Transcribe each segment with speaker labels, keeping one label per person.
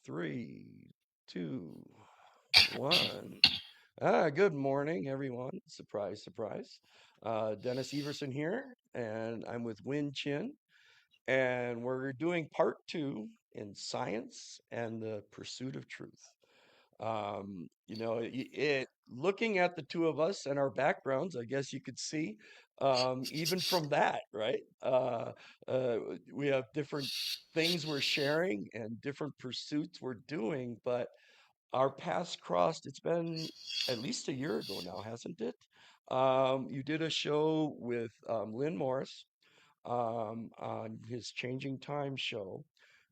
Speaker 1: Three, two, one. Good morning, everyone. Surprise, surprise. Dennis Eversen here, and I'm with Wen Chen, and we're doing part two in science and the pursuit of truth. Looking at the two of us and our backgrounds, I guess you could see, even from that, right? Uh, we have different things we're sharing and different pursuits we're doing, but our paths crossed. It's been at least a year ago now, hasn't it? You did a show with Lynn Morris on his Changing Time show.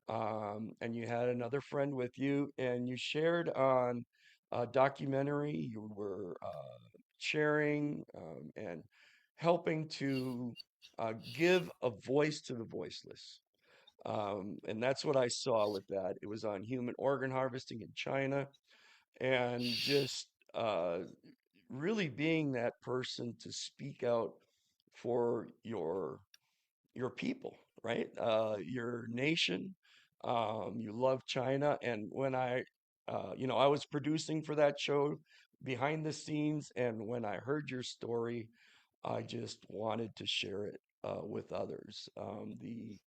Speaker 1: And you had another friend with you, and you shared on a documentary. You were sharing and helping to give a voice to the voiceless. And that's what I saw with that. It was on human organ harvesting in China, and just really being that person to speak out for your people, right? Your nation. You love China, and when I was producing for that show behind the scenes, and when I heard your story, I just wanted to share it with others. The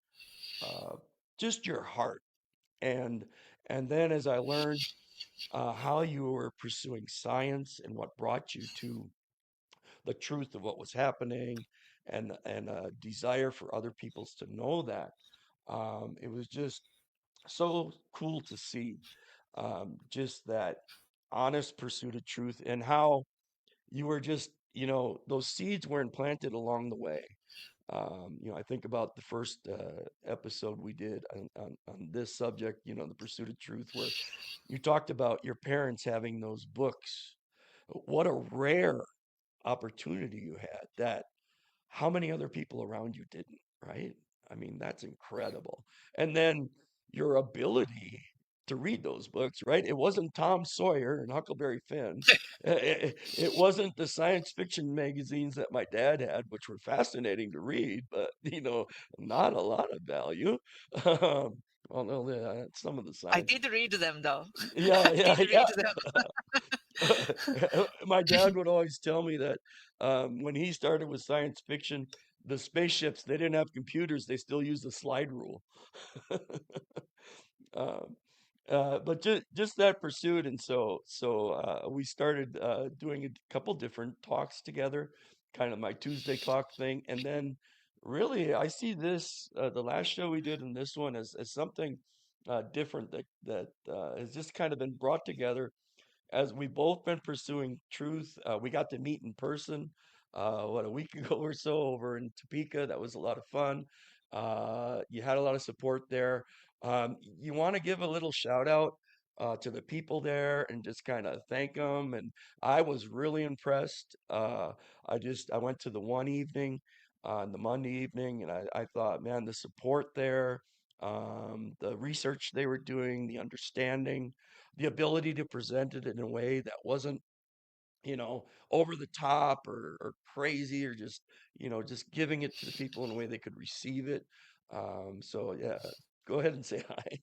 Speaker 1: uh, Just your heart, and then as I learned how you were pursuing science and what brought you to the truth of what was happening, and a desire for other peoples to know that. It was just so cool to see just that honest pursuit of truth, and how you were just, those seeds were implanted along the way. I think about the first episode we did on this subject, the pursuit of truth, where you talked about your parents having those books. What a rare opportunity you had, that how many other people around you didn't, right? I mean, that's incredible. And then your ability to read those books, right? It wasn't Tom Sawyer and Huckleberry Finn. It wasn't the science fiction magazines that my dad had, which were fascinating to read, but, not a lot of value. Well, no, some of the
Speaker 2: I
Speaker 1: science.
Speaker 2: did read them though.
Speaker 1: Yeah,
Speaker 2: I
Speaker 1: yeah,
Speaker 2: did read them.
Speaker 1: My dad would always tell me that when he started with science fiction, the spaceships, they didn't have computers, they still used the slide rule. um, but just that pursuit, and so we started doing a couple different talks together, kind of my Tuesday talk thing, and then really I see this the last show we did and this one as something different that has just kind of been brought together as we've both been pursuing truth. We got to meet in person, a week ago or so over in Topeka. That was a lot of fun. You had a lot of support there. You want to give a little shout out to the people there and just kind of thank them. And I was really impressed. I went to the one evening, the Monday evening, and I thought, man, the support there, the research they were doing, the understanding, the ability to present it in a way that wasn't, over the top or crazy, or just giving it to the people in a way they could receive it. So yeah, go ahead and say hi.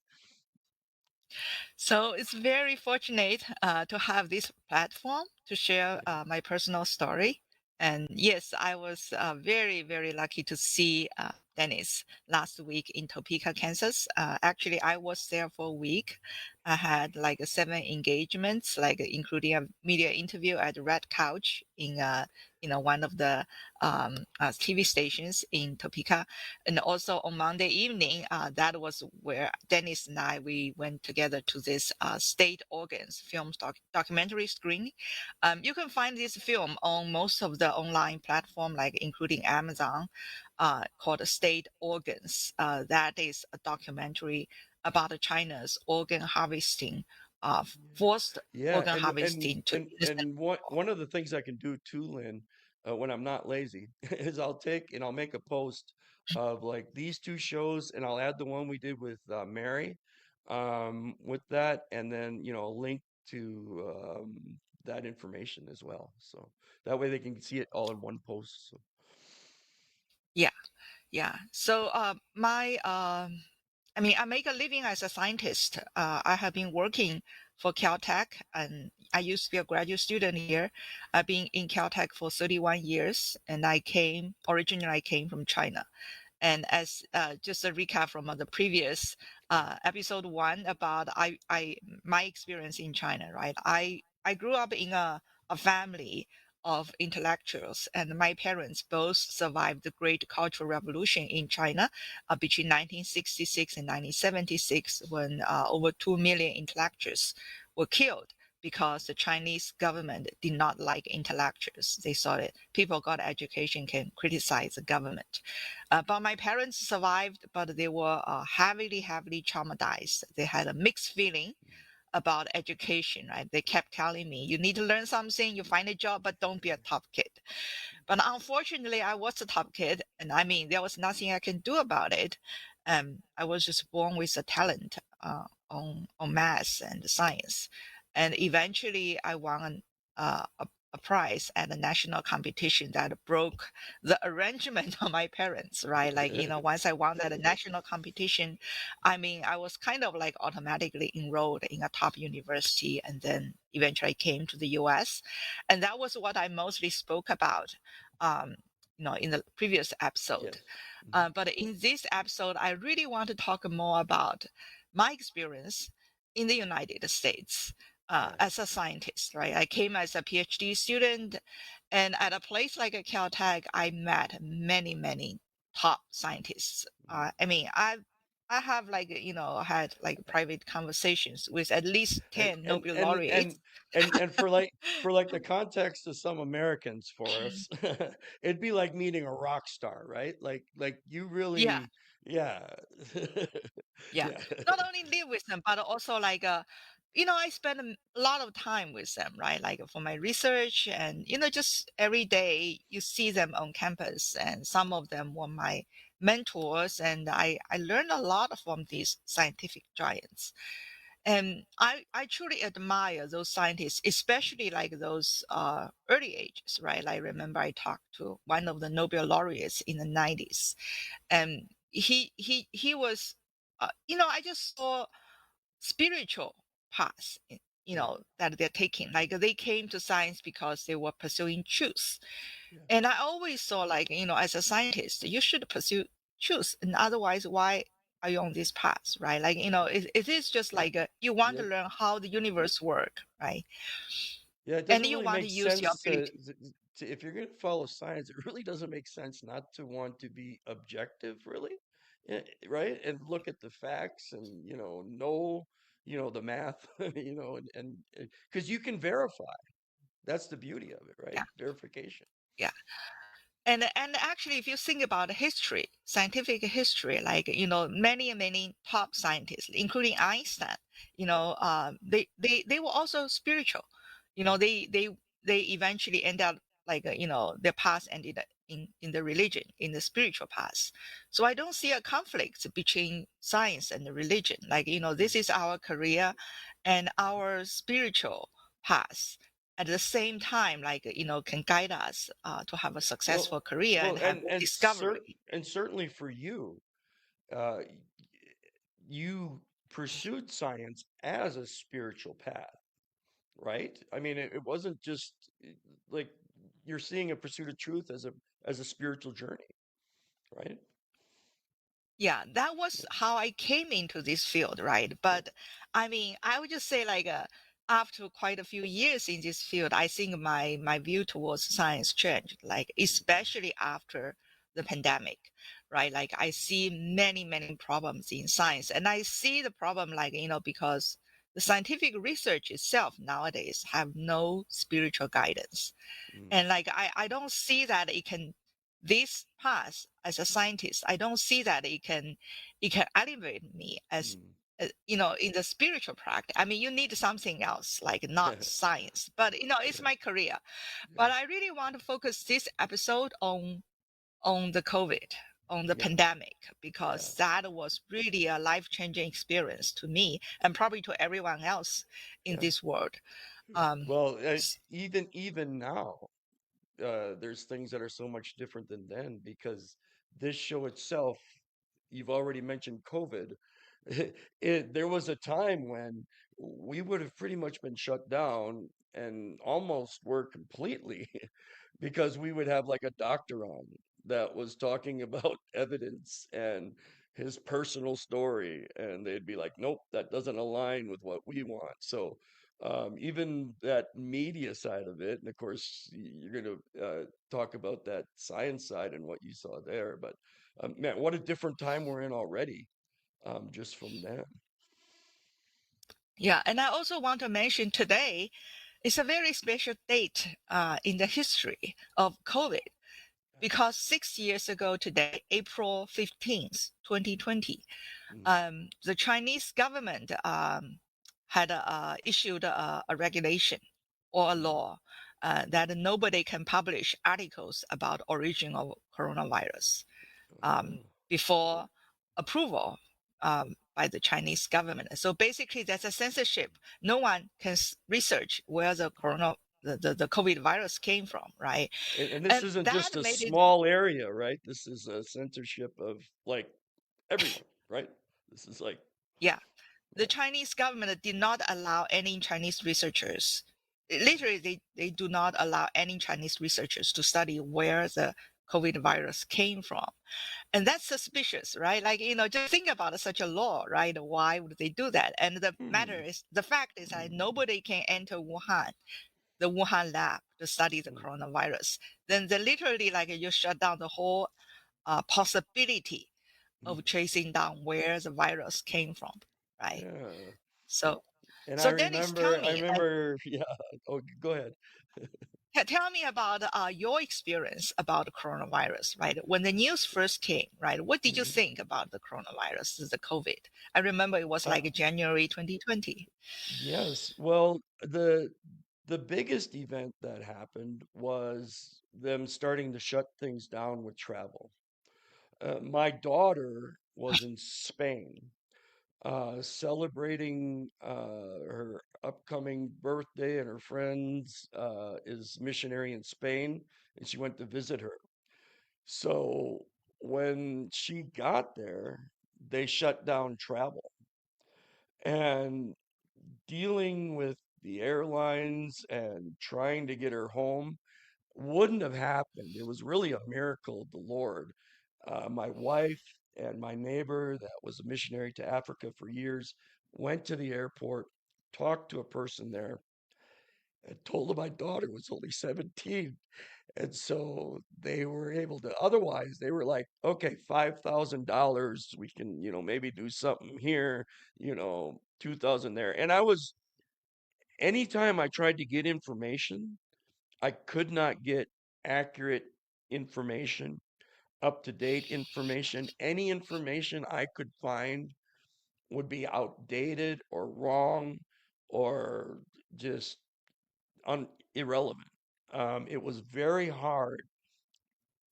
Speaker 2: So it's very fortunate to have this platform to share
Speaker 1: Yeah.
Speaker 2: my personal story. And yes, I was very, very lucky to see Dennis last week in Topeka, Kansas. Actually, I was there for a week. I had like 7 engagements, like including a media interview at Red Couch in one of the TV stations in Topeka. And also on Monday evening, that was where Dennis and I we went together to this state organs film documentary screening. You can find this film on most of the online platform, like including Amazon, called State Organs. That is a documentary about China's organ harvesting, forced
Speaker 1: Yeah,
Speaker 2: organ
Speaker 1: and and
Speaker 2: harvesting to
Speaker 1: and and one of the things I can do too, Lynn, when I'm not lazy, is I'll make a post of like these two shows, and I'll add the one we did with Mary, with that, and then a link to that information as well, so that way they can see it all in one post.
Speaker 2: Yeah. Yeah. So my I mean, I make a living as a scientist. I have been working for Caltech, and I used to be a graduate student here. I've been in Caltech for 31 years, and originally I came from China. And as just a recap from the previous episode one about my experience in China, right? I grew up in a family of intellectuals, and my parents both survived the Great Cultural Revolution in China between 1966 and 1976, when over 2 million intellectuals were killed because the Chinese government did not like intellectuals. They thought that people got education can criticize the government. But my parents survived, but they were heavily, heavily traumatized. They had a mixed feeling about education, right? They kept telling me, you need to learn something, you find a job, but don't be a top kid. But unfortunately, I was a top kid, and I mean, there was nothing I can do about it. I was just born with a talent on math and science, and eventually, I won a prize at a national competition that broke the arrangement of my parents, right? Like, once I won at a national competition, I mean, I was kind of like automatically enrolled in a top university, and then eventually I came to the US. And that was what I mostly spoke about, um, in the previous episode.
Speaker 1: Yes. Mhm.
Speaker 2: But in this episode, I really want to talk more about my experience in the United States
Speaker 1: Right.
Speaker 2: as a scientist, right? I came as a PhD student, and at a place like a Caltech, I met many, many top scientists.
Speaker 1: Mhm.
Speaker 2: I mean, I have like had like private conversations with at least
Speaker 1: And
Speaker 2: 10
Speaker 1: and
Speaker 2: Nobel
Speaker 1: and and
Speaker 2: laureates.
Speaker 1: and for like the context of some Americans for us, it'd be like meeting a rock star, right? Like you
Speaker 2: Yeah,
Speaker 1: really, yeah,
Speaker 2: yeah.
Speaker 1: yeah,
Speaker 2: Not only live with them, but also like I spend a lot of time with them, right? Like for my research, and just every day you see them on campus, and some of them were my mentors, and I learned a lot from these scientific giants. And I truly admire those scientists, especially like those early ages, right? I remember I talked to one of the Nobel laureates in the 90s, and he was I just saw spiritual paths
Speaker 1: yeah,
Speaker 2: that they're taking, like they came to science because they were pursuing truth.
Speaker 1: yeah,
Speaker 2: And I always saw, like, as a scientist, you should pursue truth, and otherwise why are you on this path, right? Like, it is just like you want
Speaker 1: yeah.
Speaker 2: to learn how the universe work, right?
Speaker 1: Yeah, it
Speaker 2: And
Speaker 1: doesn't
Speaker 2: you
Speaker 1: really
Speaker 2: want to
Speaker 1: make
Speaker 2: use your
Speaker 1: sense
Speaker 2: ability.
Speaker 1: if you're going to follow science, it really doesn't make sense not to want to be objective, really. Yeah, right? And look at the facts and, know, the math, and because you can verify. That's the beauty of it, right?
Speaker 2: Yeah,
Speaker 1: Verification.
Speaker 2: yeah. And actually, if you think about history, scientific history, like many and many top scientists, including Einstein, they were also spiritual. You know, they eventually end up like their path ended up in the religion, in the spiritual path. So I don't see a conflict between science and the religion. Like this is our career, and our spiritual path at the same time, like can guide us to have a
Speaker 1: Well,
Speaker 2: successful career
Speaker 1: well,
Speaker 2: and have discovery.
Speaker 1: and certainly for you, uh, you pursued science as a spiritual path, right? I mean, it wasn't just like you're seeing a pursuit of truth as a spiritual journey, right?
Speaker 2: Yeah, that was
Speaker 1: Yeah,
Speaker 2: how I came into this field, right?
Speaker 1: yeah,
Speaker 2: But I mean, I would just say like after quite a few years in this field, I think my view towards science changed, like especially after the pandemic, right? Like I see many, many problems in science, and I see the problem like because the scientific research itself nowadays have no spiritual guidance.
Speaker 1: mm,
Speaker 2: And like I don't see that it can, this path as a scientist, I don't see that it can elevate me as
Speaker 1: mm.
Speaker 2: in the spiritual practice. I mean, you need something else, like not science, but it's
Speaker 1: Yeah,
Speaker 2: my career.
Speaker 1: yeah,
Speaker 2: But I really want to focus this episode on the COVID, on the
Speaker 1: yeah,
Speaker 2: pandemic,
Speaker 1: yeah,
Speaker 2: because that was really a life-changing experience to me and probably to everyone else in
Speaker 1: yeah.
Speaker 2: this world. Um,
Speaker 1: Well,
Speaker 2: s-
Speaker 1: even now, there's things that are so much different than then because this show itself, you've already mentioned COVID. there was a time when we would have pretty much been shut down and almost were completely because we would have like a doctor on that was talking about evidence and his personal story, and they'd be like, nope, that doesn't align with what we want. So even that media side of it, and of course you're going to talk about that science side and what you saw there, but man, what a different time we're in already, just from them.
Speaker 2: Yeah, and I also want to mention today is a very special date in the history of COVID because 6 years ago today, April 15th, 2020,
Speaker 1: Mm,
Speaker 2: the Chinese government had issued a regulation or a
Speaker 1: mm.
Speaker 2: law that nobody can publish articles about origin of coronavirus
Speaker 1: Oh,
Speaker 2: before approval by the Chinese government. So basically, that's a censorship. No one can research where the COVID virus came from, right?
Speaker 1: and this
Speaker 2: And
Speaker 1: isn't
Speaker 2: that
Speaker 1: just a
Speaker 2: made it,
Speaker 1: small area, right? This is a censorship of like everyone, right? This is like,
Speaker 2: yeah, the
Speaker 1: yeah.
Speaker 2: Chinese government did not allow any Chinese researchers. Literally, they do not allow any Chinese researchers to study where the COVID virus came from. And that's suspicious, right? Like, just think about such a law, right? Why would they do that? And
Speaker 1: Hmm.
Speaker 2: the fact is that nobody can enter Wuhan, the Wuhan lab to study the
Speaker 1: Hmm.
Speaker 2: coronavirus. Then they literally like you shut down the whole possibility
Speaker 1: Hmm.
Speaker 2: of tracing down where the virus came from, right?
Speaker 1: Yeah.
Speaker 2: So,
Speaker 1: And
Speaker 2: so Dennis, tell
Speaker 1: I
Speaker 2: me,
Speaker 1: remember, yeah. Oh, go ahead.
Speaker 2: tell me about your experience about the coronavirus, right? When the news first came, right? What did you
Speaker 1: Mhm.
Speaker 2: think about the coronavirus, the COVID? I remember it was
Speaker 1: Uh,
Speaker 2: like January 2020.
Speaker 1: yes. Well, the biggest event that happened was them starting to shut things down with travel. My daughter was in Spain, celebrating her upcoming birthday, and her friends is missionary in Spain, and she went to visit her. So when she got there, they shut down travel, and dealing with the airlines and trying to get her home wouldn't have happened. It was really a miracle of the Lord. My wife and my neighbor, that was a missionary to Africa for years, went to the airport, talked to a person there, and told them my daughter was only 17. And so they were able to, otherwise, they were like, okay, $5,000, we can, maybe do something here, 2,000 there. And anytime I tried to get information, I could not get accurate information, up to date information. Any information I could find would be outdated or wrong or just irrelevant. It was very hard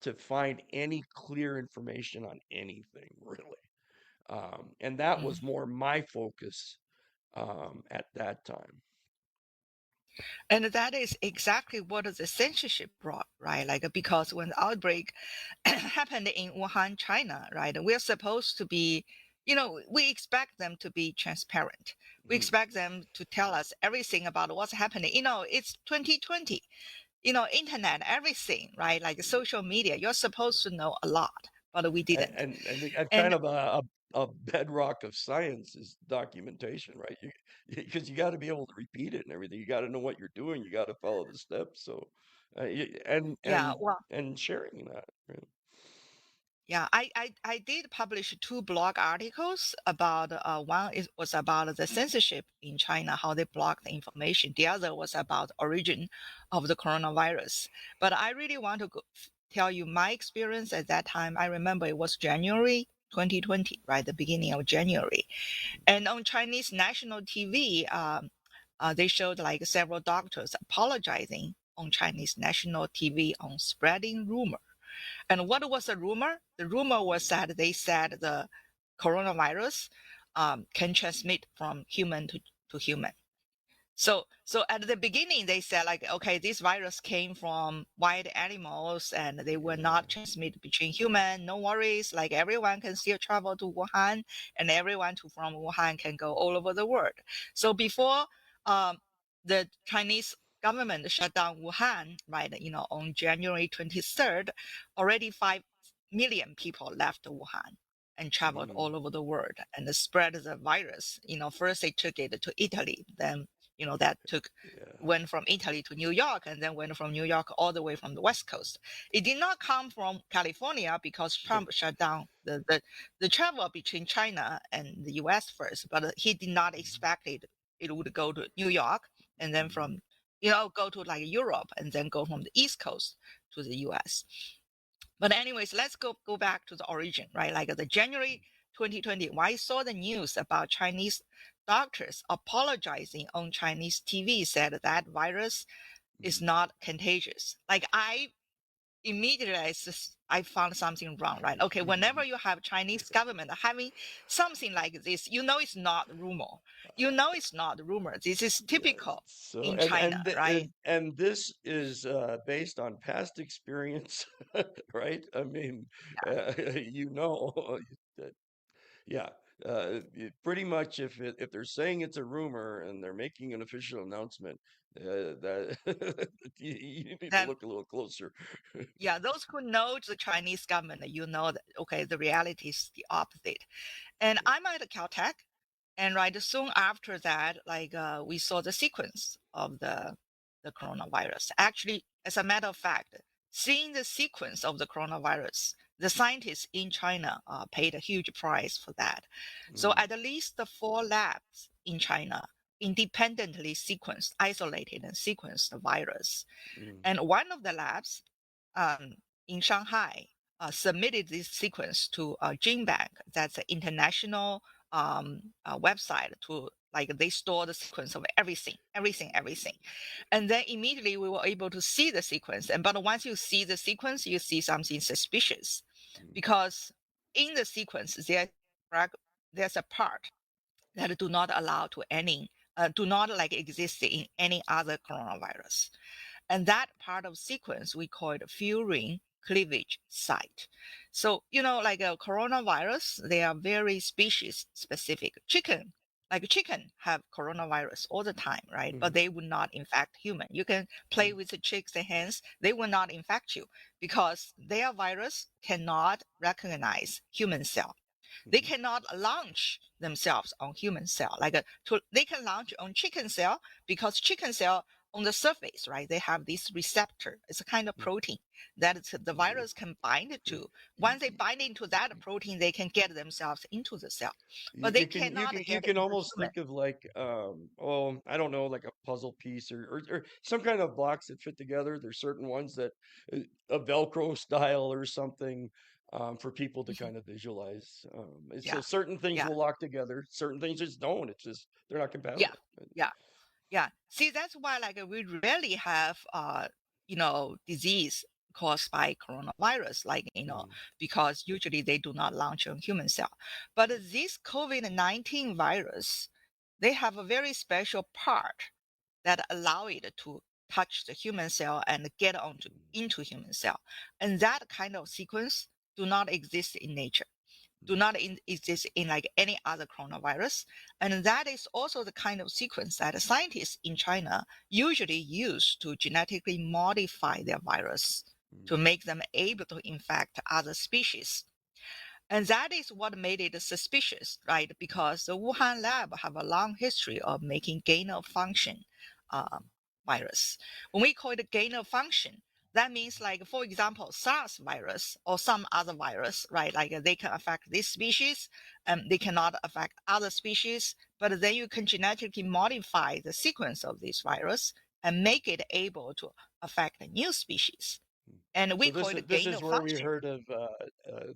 Speaker 1: to find any clear information on anything, really. And that
Speaker 2: Mm.
Speaker 1: was more my focus at that time.
Speaker 2: And that is exactly what the censorship brought, right? Like, because when the outbreak happened in Wuhan, China, right, we're supposed to be, we expect them to be transparent. We
Speaker 1: Mhm.
Speaker 2: expect them to tell us everything about what's happening. It's 2020, internet, everything, right? Like social media, you're supposed to know a lot, but we
Speaker 1: and
Speaker 2: didn't.
Speaker 1: and and, and kind
Speaker 2: And
Speaker 1: of a bedrock of science is documentation, right? Because you got to be able to repeat it and everything. You got to know what you're doing. You got to follow the steps. So, and
Speaker 2: yeah, well,
Speaker 1: sharing that. Right?
Speaker 2: yeah, I did publish two blog articles about one was about the censorship in China, how they block the information. The other was about origin of the coronavirus. But I really want to tell you my experience at that time. I remember it was January 2020, right, the beginning of January, and on Chinese national TV, they showed like several doctors apologizing on Chinese national TV on spreading rumor. And what was the rumor? The rumor was that they said the coronavirus can transmit from human to human. So at the beginning they said like, okay, this virus came from wild animals and they will
Speaker 1: Yeah.
Speaker 2: not transmit between human. No worries, like everyone can still travel to Wuhan, and everyone from Wuhan can go all over the world. So before um, the Chinese government shut down Wuhan, right, on January 23rd, already 5 million people left Wuhan and traveled
Speaker 1: Mm,
Speaker 2: all over the world and spread the virus. First they took it to Italy, then that
Speaker 1: yeah.
Speaker 2: went from Italy to New York, and then went from New York all the way from the West Coast. It did not come from California because Trump shut down the travel between China and the US first, but he did not expect it would go to New York, and then
Speaker 1: Mm,
Speaker 2: from go to like Europe, and then go from the East Coast to the US. But anyways, let's go back to the origin, right? Like the January 2020, when I saw the news about Chinese doctors apologizing on Chinese TV, said that virus is
Speaker 1: mm,
Speaker 2: not contagious. Like I immediately I found something wrong, right? Okay, whenever you have Chinese government having something like this, it's not rumor. It's not rumor. This is
Speaker 1: yeah.
Speaker 2: typical
Speaker 1: So
Speaker 2: in China, right?
Speaker 1: and this is based on past experience, right? I mean, you know, that yeah. Pretty much, if they're saying it's a rumor and they're making an official announcement, that you need to
Speaker 2: Then
Speaker 1: look a little closer.
Speaker 2: yeah, those who know the Chinese government, that okay, the reality is the opposite. And I'm at Caltech, and right soon after that, like we saw the sequence of the coronavirus. Actually, as a matter of fact, seeing the sequence of the coronavirus, the scientists in China paid a huge price for that. So
Speaker 1: Mm,
Speaker 2: at least the 4 labs in China independently sequenced, isolated, and sequenced the virus.
Speaker 1: mm,
Speaker 2: And one of the labs um, in Shanghai submitted this sequence to Gene Bank. That's an international website to like they store the sequence of everything. And then immediately we were able to see the sequence. And but once you see the sequence, you see something suspicious,
Speaker 1: mm,
Speaker 2: because in the sequence there's a part that do not allow to any do not like exist in any other coronavirus. And that part of sequence we call it furin cleavage site. So, like a coronavirus, they are very species specific. Chicken have coronavirus all the time, right? But
Speaker 1: mhm,
Speaker 2: they would not infect human. You can play with the chicks and hens, they will not infect you because their virus cannot recognize human cell. They
Speaker 1: mhm.
Speaker 2: cannot launch themselves on human cell. They can launch on chicken cell because chicken cell on the surface, right? They have this receptor. It's a kind of protein that the
Speaker 1: Yeah.
Speaker 2: virus can bind
Speaker 1: Y-
Speaker 2: to.
Speaker 1: y-
Speaker 2: Once they bind into that protein, they can get themselves into the cell, but they
Speaker 1: you
Speaker 2: cannot
Speaker 1: can you
Speaker 2: get
Speaker 1: can
Speaker 2: into
Speaker 1: almost
Speaker 2: human.
Speaker 1: think of like oh, I don't know, like a puzzle piece or some kind of blocks that fit together. There's certain ones that a Velcro style or something, for people to kind of visualize. And so
Speaker 2: Yeah,
Speaker 1: certain things
Speaker 2: yeah,
Speaker 1: will lock together, certain things just don't. It's just they're not
Speaker 2: yeah,
Speaker 1: compatible.
Speaker 2: yeah. Yeah. See, that's why like we rarely have disease caused by coronavirus, like,
Speaker 1: Mm,
Speaker 2: because usually they do not launch on human cell. But this COVID-19 virus, they have a very special part that allow it to touch the human cell and get into human cell. And that kind of sequence do not exist in nature, do not exist in like any other coronavirus. And that is also the kind of sequence that scientists in China usually use to genetically modify their virus
Speaker 1: mm,
Speaker 2: to make them able to infect other species. And that is what made it suspicious, right? Because the Wuhan lab have a long history of making gain of function uh, virus. When we call it gain of function, that means like, for example, SARS virus or some other virus, right? Like they can affect this species and they cannot affect other species, but then you can genetically modify the sequence of this virus and make it able to affect a new species.
Speaker 1: mm.
Speaker 2: And we
Speaker 1: So
Speaker 2: call
Speaker 1: this is
Speaker 2: it
Speaker 1: this
Speaker 2: gain
Speaker 1: is
Speaker 2: of
Speaker 1: where we
Speaker 2: function.
Speaker 1: heard of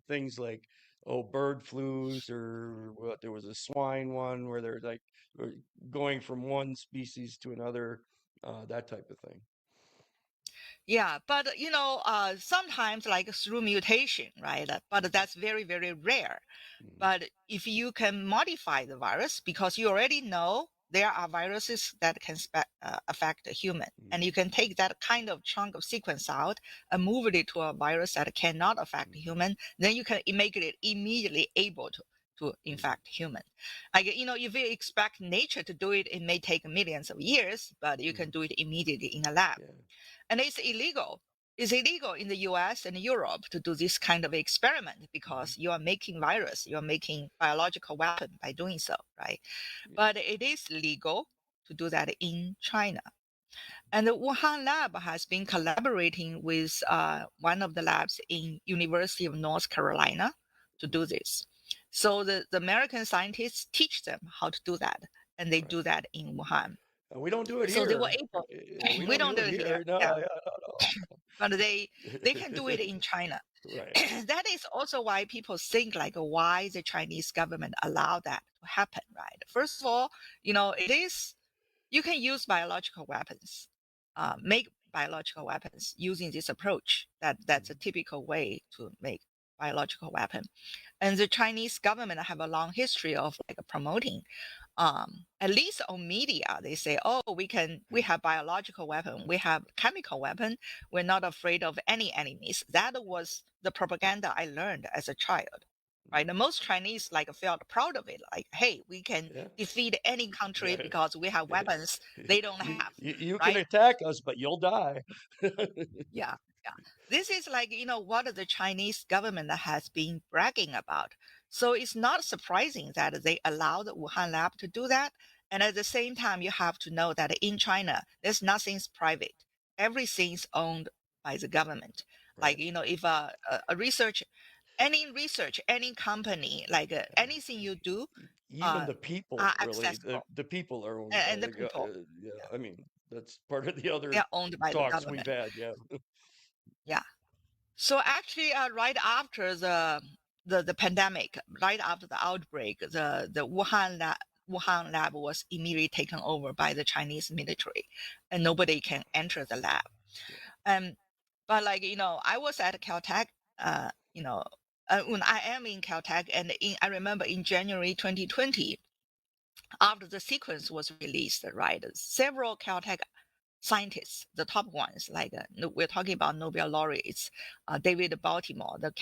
Speaker 1: things like bird flus or what there was a swine one where they're like uh, going from one species to another, that type of thing.
Speaker 2: Yeah, but sometimes like through mutation, right? But
Speaker 1: Mm,
Speaker 2: that's very, very rare.
Speaker 1: mm,
Speaker 2: But if you can modify the virus, because you already know there are viruses that can affect a human, and
Speaker 1: Mm,
Speaker 2: you can take that kind of chunk of sequence out and move it to a virus that cannot affect
Speaker 1: mm,
Speaker 2: human, then you can make it immediately able to
Speaker 1: mm,
Speaker 2: infect human. Like, if you expect nature to do it, it may take millions of years, but you can
Speaker 1: mm,
Speaker 2: do it immediately in a lab.
Speaker 1: yeah,
Speaker 2: And it's illegal. It's illegal in the US and Europe to do this kind of experiment
Speaker 1: mhm,
Speaker 2: because you are making virus, you are making biological weapon by doing so, right?
Speaker 1: yeah,
Speaker 2: But it is legal to do that in China. And the Wuhan lab has been collaborating with one of the labs in University of North Carolina to
Speaker 1: mm,
Speaker 2: do this. So the American scientists teach them how to do that, and they
Speaker 1: right.
Speaker 2: do that in Wuhan.
Speaker 1: We don't do it
Speaker 2: So they were
Speaker 1: here.
Speaker 2: able.
Speaker 1: We
Speaker 2: We
Speaker 1: don't
Speaker 2: don't
Speaker 1: do
Speaker 2: do
Speaker 1: it
Speaker 2: it here,
Speaker 1: here. No,
Speaker 2: yeah,
Speaker 1: yeah, no,
Speaker 2: but they can do
Speaker 1: no.
Speaker 2: it in China.
Speaker 1: Right.
Speaker 2: That is also why people think like why the Chinese government allowed that to happen, right? First of all, it is you can use biological weapons, make biological weapons using this approach. That's a
Speaker 1: Mhm,
Speaker 2: typical way to make biological weapon. And the Chinese government have a long history of like promoting, at least on media, they say, oh, we
Speaker 1: mm,
Speaker 2: have biological weapon, we have chemical weapon, we're not afraid of any enemies. That was the propaganda I learned as a child.
Speaker 1: mm,
Speaker 2: Right. And most Chinese like felt proud of it. Like, hey, we can
Speaker 1: yeah.
Speaker 2: defeat any country
Speaker 1: Right.
Speaker 2: because we have weapons they don't have.
Speaker 1: You can
Speaker 2: Right.
Speaker 1: attack us, but you'll die.
Speaker 2: Yeah, yeah. This is like, what the Chinese government has been bragging about. So it's not surprising that they allowed the Wuhan lab to do that. And at the same time, you have to know that in China, there's nothing's private. Everything's owned by the government. Like,
Speaker 1: Right.
Speaker 2: if any research, any company, like
Speaker 1: Yeah.
Speaker 2: anything you do,
Speaker 1: Even
Speaker 2: uh,
Speaker 1: the people,
Speaker 2: are
Speaker 1: really,
Speaker 2: accessible.
Speaker 1: the people are owned by
Speaker 2: And the
Speaker 1: the
Speaker 2: people,
Speaker 1: yeah.
Speaker 2: yeah,
Speaker 1: I mean, that's part of the other
Speaker 2: they're owned by the
Speaker 1: talks we've
Speaker 2: government.
Speaker 1: had. Yeah.
Speaker 2: Yeah. So actually, right after the pandemic, right after the outbreak, the Wuhan lab was immediately taken over by the Chinese military, and nobody can enter the lab.
Speaker 1: Yeah.
Speaker 2: Um, but like I was at Caltech, uh, you know, when I am in Caltech, and I remember in January 2020, after the sequence was released, right, several Caltech scientists, the top ones, like we're talking about Nobel laureates, David Baltimore, the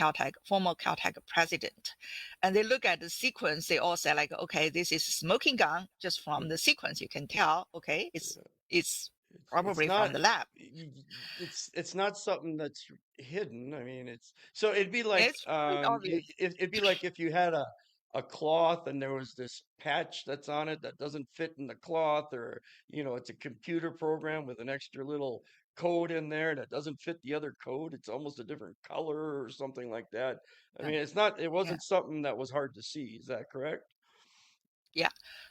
Speaker 2: former Caltech president, and they look at the sequence. They all say like, okay, this is smoking gun. Just from the sequence, you can tell, okay, it's
Speaker 1: It's
Speaker 2: probably
Speaker 1: not
Speaker 2: from the lab.
Speaker 1: it's not something that's hidden. I mean, it's so it'd be like
Speaker 2: It's pretty obvious.
Speaker 1: it'd be like if you had a cloth and there was this patch that's on it that doesn't fit in the cloth, or it's a computer program with an extra little code in there that doesn't fit the other code. It's almost a different color or something like that. I
Speaker 2: Yeah,
Speaker 1: mean, it
Speaker 2: yeah,
Speaker 1: wasn't something that was hard to see. Is that correct?
Speaker 2: yeah.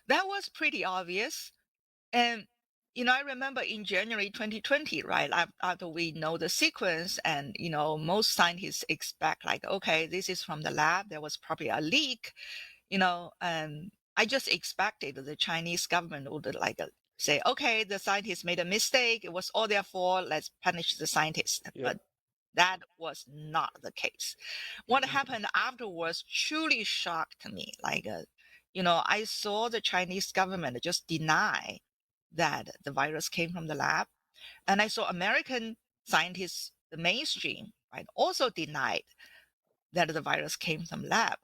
Speaker 2: That was pretty obvious. And I remember in January 2020, right, after we know the sequence, and most scientists expect like, okay, this is from the lab. There was probably a leak, and I just expected the Chinese government would like say, okay, the scientists made a mistake. It was all their fault. Let's punish the scientists.
Speaker 1: Yep.
Speaker 2: But that was not the case. What happened afterwards truly shocked me. Like, I saw the Chinese government just deny that the virus came from the lab. And I saw American scientists, the mainstream, right, also denied that the virus came from lab.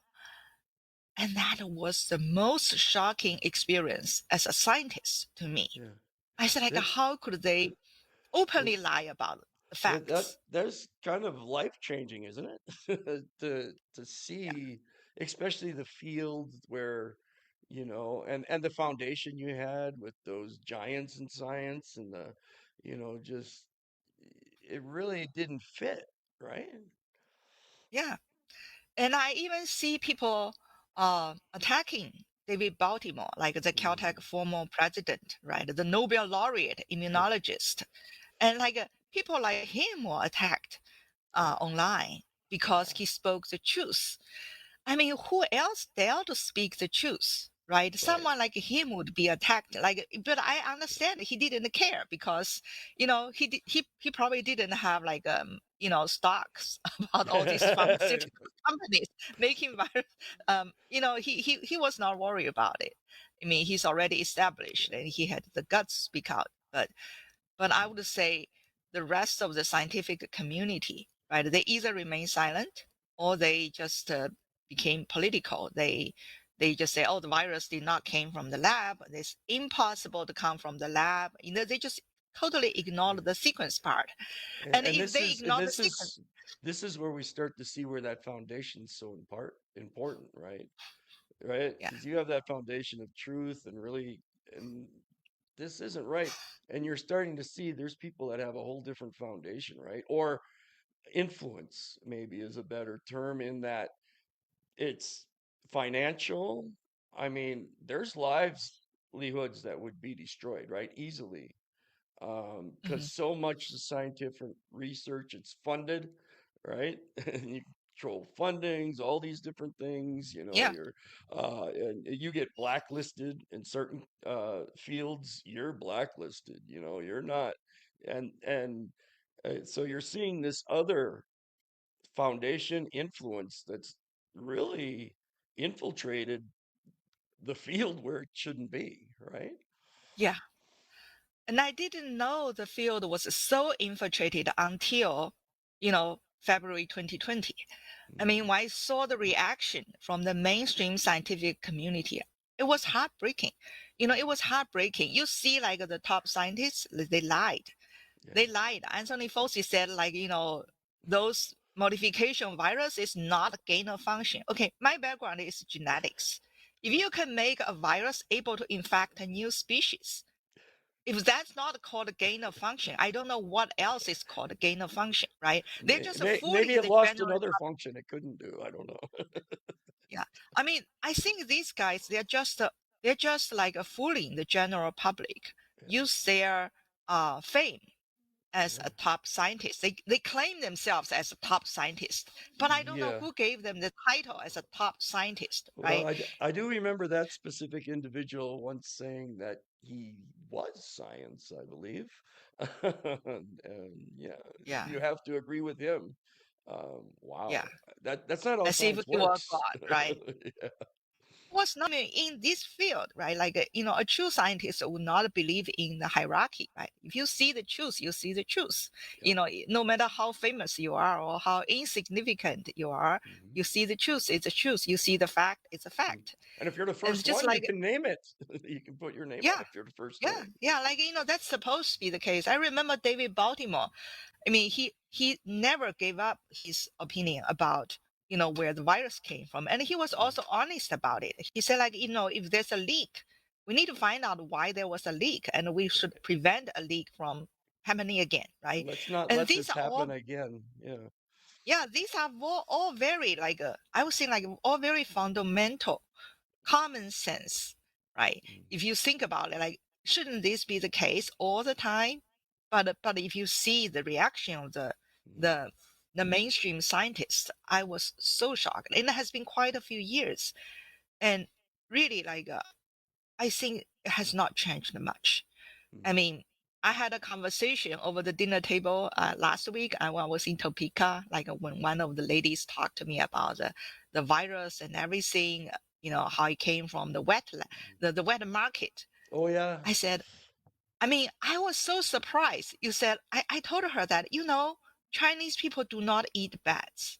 Speaker 2: And that was the most shocking experience as a scientist to me.
Speaker 1: Yeah.
Speaker 2: I said, like,
Speaker 1: It,
Speaker 2: how could they openly lie about the
Speaker 1: that
Speaker 2: facts?
Speaker 1: that's kind of life changing, isn't it? To
Speaker 2: Yeah,
Speaker 1: see, especially the field where, and the foundation you had with those giants in science, and just it really didn't fit, right?
Speaker 2: yeah. And I even see people attacking David Baltimore, like the
Speaker 1: Mm,
Speaker 2: Caltech former president, right? The Nobel laureate immunologist. And like people like him were attacked
Speaker 1: yeah,
Speaker 2: online because
Speaker 1: yeah,
Speaker 2: he spoke the truth. I mean, who else dare to speak the truth? right?
Speaker 1: Right.
Speaker 2: Someone like him would be attacked. Like, but I understand he didn't care because, he probably didn't have like stocks about all these pharmaceutical companies making virus. He was not worried about it. I mean, he's already established and he had the guts to speak out. But I would say the rest of the scientific community, right? They either remain silent or they just became political. They just say, "Oh, the virus did not came from the lab. It's impossible to come from the lab." They just totally ignore the sequence part. And
Speaker 1: And
Speaker 2: if
Speaker 1: this
Speaker 2: they
Speaker 1: is
Speaker 2: ignore the sequence,
Speaker 1: this is where we start to see where that foundation's so important, right? Right?
Speaker 2: yeah,
Speaker 1: Because you have that foundation of truth and really, and this isn't right. And you're starting to see there's people that have a whole different foundation, right? Or influence, maybe is a better term, in that it's financial. I mean, there's livelihoods that would be destroyed, right? Easily.
Speaker 2: mhm,
Speaker 1: Because so much the scientific research, it's funded, right? And you control fundings, all these different things,
Speaker 2: yeah,
Speaker 1: and you get blacklisted in certain fields, you're blacklisted, you're not. And so you're seeing this other foundation influence that's really infiltrated the field where it shouldn't be, right?
Speaker 2: yeah. And I didn't know the field was so infiltrated until, February 2020. I mean,
Speaker 1: Mm,
Speaker 2: when I saw the reaction from the mainstream scientific community, it was heartbreaking. It was heartbreaking. You see, like the top scientists, they lied.
Speaker 1: yeah.
Speaker 2: They lied. Anthony Fauci said, like, those modification virus is not gain of function. Okay, my background is genetics. If you can make a virus able to infect a new species, if that's not called gain of function, I don't know what else is called gain of function, right? They're just
Speaker 1: Maybe
Speaker 2: fooling
Speaker 1: it
Speaker 2: the
Speaker 1: lost
Speaker 2: general.
Speaker 1: another function it couldn't do. I don't know.
Speaker 2: Yeah, I mean, I think these guys they're just like fooling the general public. Use their fame as
Speaker 1: Yeah.
Speaker 2: a top scientist. They claim themselves as a top scientist, but I don't know
Speaker 1: Yeah.
Speaker 2: who gave them the title as a top scientist,
Speaker 1: Well,
Speaker 2: right?
Speaker 1: I do remember that specific individual once saying that he was science, I believe. And yeah,
Speaker 2: Yeah,
Speaker 1: you have to agree with him.
Speaker 2: yeah.
Speaker 1: Wow. That's not how
Speaker 2: As if
Speaker 1: science
Speaker 2: he were
Speaker 1: works.
Speaker 2: God, right? Was not in this field, right? Like, a true scientist would not believe in the hierarchy, right? If you see the truth, you see the truth.
Speaker 1: Yeah.
Speaker 2: No matter how famous you are or how insignificant you are,
Speaker 1: Mhm.
Speaker 2: you see the truth, it's a truth. You see the fact, it's a
Speaker 1: Mm.
Speaker 2: fact.
Speaker 1: And if you're the
Speaker 2: And
Speaker 1: first
Speaker 2: just
Speaker 1: one, you
Speaker 2: like,
Speaker 1: can name it. You can put your name on
Speaker 2: yeah,
Speaker 1: it if you're the first
Speaker 2: yeah,
Speaker 1: name.
Speaker 2: yeah, like, that's supposed to be the case. I remember David Baltimore. I mean, he never gave up his opinion about, where the virus came from, and he was
Speaker 1: Mm.
Speaker 2: also honest about it. He said, like, if there's a leak, we need to find out why there was a leak, and we should prevent a leak from happening again, right?
Speaker 1: Let's not
Speaker 2: And
Speaker 1: let
Speaker 2: these
Speaker 1: this
Speaker 2: are all,
Speaker 1: happen again. Yeah.
Speaker 2: yeah, these are all very, like, I would say, like, all very fundamental common sense, right?
Speaker 1: Mm,
Speaker 2: If you think about it, like, shouldn't this be the case all the time? But if you see the reaction of
Speaker 1: mm,
Speaker 2: the the mainstream scientists, I was so shocked, and it has been quite a few years, and really, like, I think it has not changed much. I
Speaker 1: mm,
Speaker 2: mean, I had a conversation over the dinner table last week when I was in Topeka, like when one of the ladies talked to me about the virus and everything, how it came from the
Speaker 1: mm.
Speaker 2: the wet market.
Speaker 1: Oh yeah.
Speaker 2: I said, I mean, I was so surprised. You said, I told her that, Chinese people do not eat bats,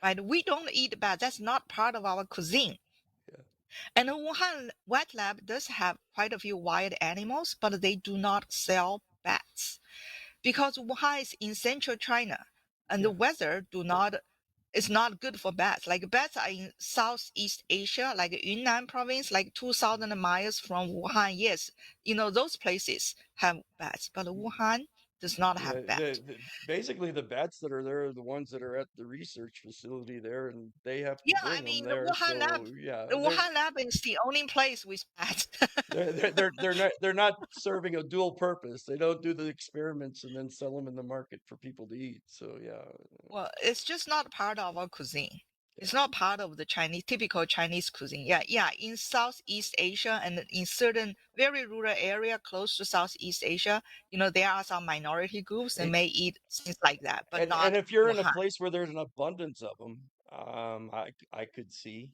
Speaker 2: right? We don't eat bats. That's not part of our cuisine.
Speaker 1: Yeah.
Speaker 2: And the Wuhan wet lab does have quite a few wild animals, but they do not sell bats because Wuhan is in central China and the
Speaker 1: Yeah.
Speaker 2: weather do not is not good for bats. Like bats are in Southeast Asia, like Yunnan province, like
Speaker 1: Mm,
Speaker 2: 2,000 miles from Wuhan. Yes, those places have bats, but
Speaker 1: mm.
Speaker 2: Wuhan does not
Speaker 1: Yeah,
Speaker 2: have bat.
Speaker 1: basically the bats that are there are the ones that are at the research facility there, and they have to
Speaker 2: Yeah, I
Speaker 1: bring them
Speaker 2: mean the
Speaker 1: there.
Speaker 2: Wuhan lab,
Speaker 1: So yeah,
Speaker 2: the Wuhan lab is the only place with bats.
Speaker 1: they're not serving a dual purpose. They don't do the experiments and then sell them in the market for people to eat. So yeah,
Speaker 2: Well, it's just not part of our cuisine. It's not part of the typical Chinese cuisine. Yeah. In Southeast Asia and in certain very rural area close to Southeast Asia, there are some minority groups that
Speaker 1: It,
Speaker 2: may eat things like that, but
Speaker 1: and
Speaker 2: not
Speaker 1: if you're in a
Speaker 2: Wuhan.
Speaker 1: place where there's an abundance of them, I could see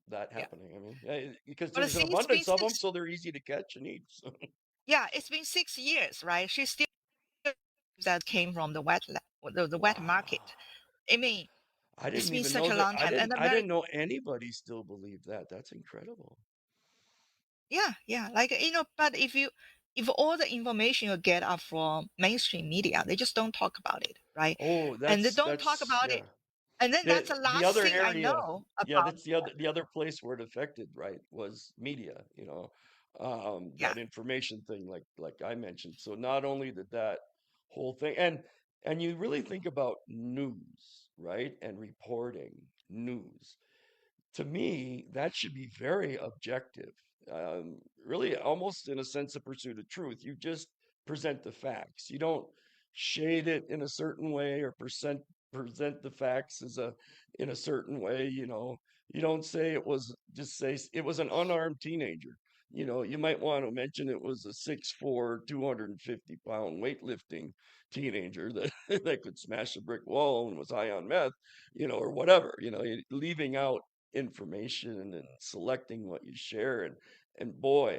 Speaker 1: that
Speaker 2: Yeah.
Speaker 1: happening. I mean, because
Speaker 2: But
Speaker 1: there's an
Speaker 2: see, it's been
Speaker 1: abundance of them,
Speaker 2: six.
Speaker 1: so they're easy to catch and eat. So,
Speaker 2: Yeah, it's been 6 years, right? She still that came from the the wet
Speaker 1: wow.
Speaker 2: market. I mean,
Speaker 1: I
Speaker 2: it's
Speaker 1: didn't
Speaker 2: been
Speaker 1: even
Speaker 2: such
Speaker 1: know
Speaker 2: a
Speaker 1: that.
Speaker 2: long time, and
Speaker 1: I
Speaker 2: America.
Speaker 1: didn't know anybody still believed that. That's incredible.
Speaker 2: Yeah, like but if all the information you get are from mainstream media, they just don't talk about it, right?
Speaker 1: Oh,
Speaker 2: And they don't talk
Speaker 1: that's
Speaker 2: about
Speaker 1: yeah.
Speaker 2: it, and then that's the
Speaker 1: The
Speaker 2: last
Speaker 1: other
Speaker 2: thing I
Speaker 1: area,
Speaker 2: know
Speaker 1: yeah,
Speaker 2: about.
Speaker 1: that's the other place where it affected, right, was media,
Speaker 2: Yeah,
Speaker 1: that information thing, like I mentioned. So not only did that whole thing, and you really think about news, right, and reporting news. To me, that should be very objective. Really, almost in a sense, a pursuit of truth. You just present the facts. You don't shade it in a certain way or present the facts as a in a certain way. You don't say it was just say it was an unarmed teenager. You might want to mention it was a 6'4", 250-pound weightlifting teenager that that could smash a brick wall and was high on meth, or whatever. Leaving out information and selecting what you share, and boy,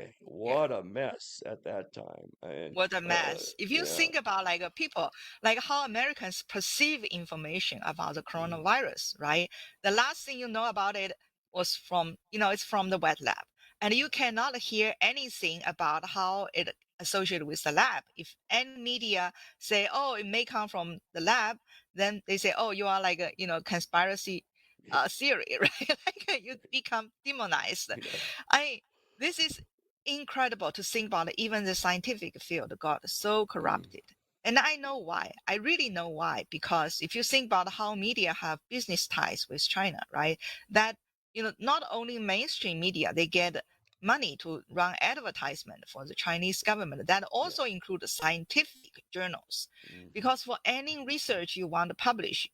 Speaker 2: yeah.
Speaker 1: what a mess at that time. And
Speaker 2: What a mess. If you
Speaker 1: yeah.
Speaker 2: think about like people, like how Americans perceive information about the
Speaker 1: Mm,
Speaker 2: coronavirus, right? The last thing you know about it was from, it's from the wet lab. And you cannot hear anything about how it associated with the lab. If any media say, oh, it may come from the lab, then they say, oh, you are like a, conspiracy
Speaker 1: yeah.
Speaker 2: theory, right? Like you become demonized.
Speaker 1: Yeah.
Speaker 2: I, this is incredible to think about. Even the scientific field got so
Speaker 1: Mm,
Speaker 2: corrupted. And I know why. I really know why. Because if you think about how media have business ties with China, right? That, not only mainstream media, they get money to run advertisement for the Chinese government. That
Speaker 1: yeah.
Speaker 2: also includes scientific journals.
Speaker 1: Hmm.
Speaker 2: Because for any research you want to publish,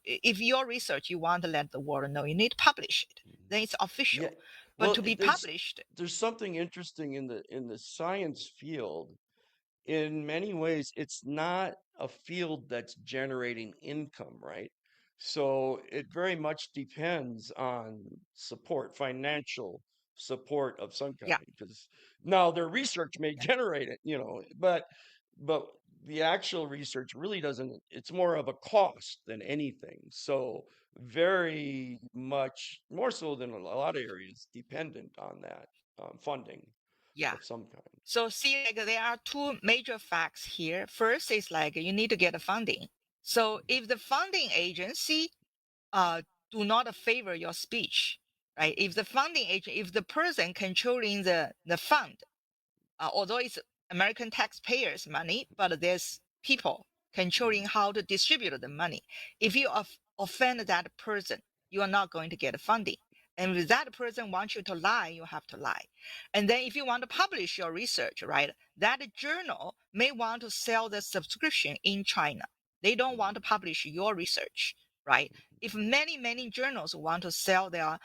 Speaker 2: if your research you want to let the world know, you need to publish it. Then it's
Speaker 1: Yeah.
Speaker 2: official. But
Speaker 1: Well,
Speaker 2: to be published,
Speaker 1: there's something interesting in the science field. In many ways, it's not a field that's generating income, right? So it very much depends on support, financial support of some
Speaker 2: yeah.
Speaker 1: kind. Because now their research may
Speaker 2: Yeah.
Speaker 1: generate it, but the actual research really doesn't. It's more of a cost than anything. So very much more so than a lot of areas, dependent on that funding
Speaker 2: Yeah.
Speaker 1: of some kind.
Speaker 2: So see, like there are two major facts here. First is like you need to get the funding. So if the funding agency uh do not favor your speech, right? If the person controlling the fund, although it's American taxpayers' money, but there's people controlling how to distribute the money. If you offend that person, you are not going to get funding. And if that person wants you to lie, you have to lie. And then if you want to publish your research, right, that journal may want to sell the subscription in China. They don't want to publish your research, right? If many journals want to sell their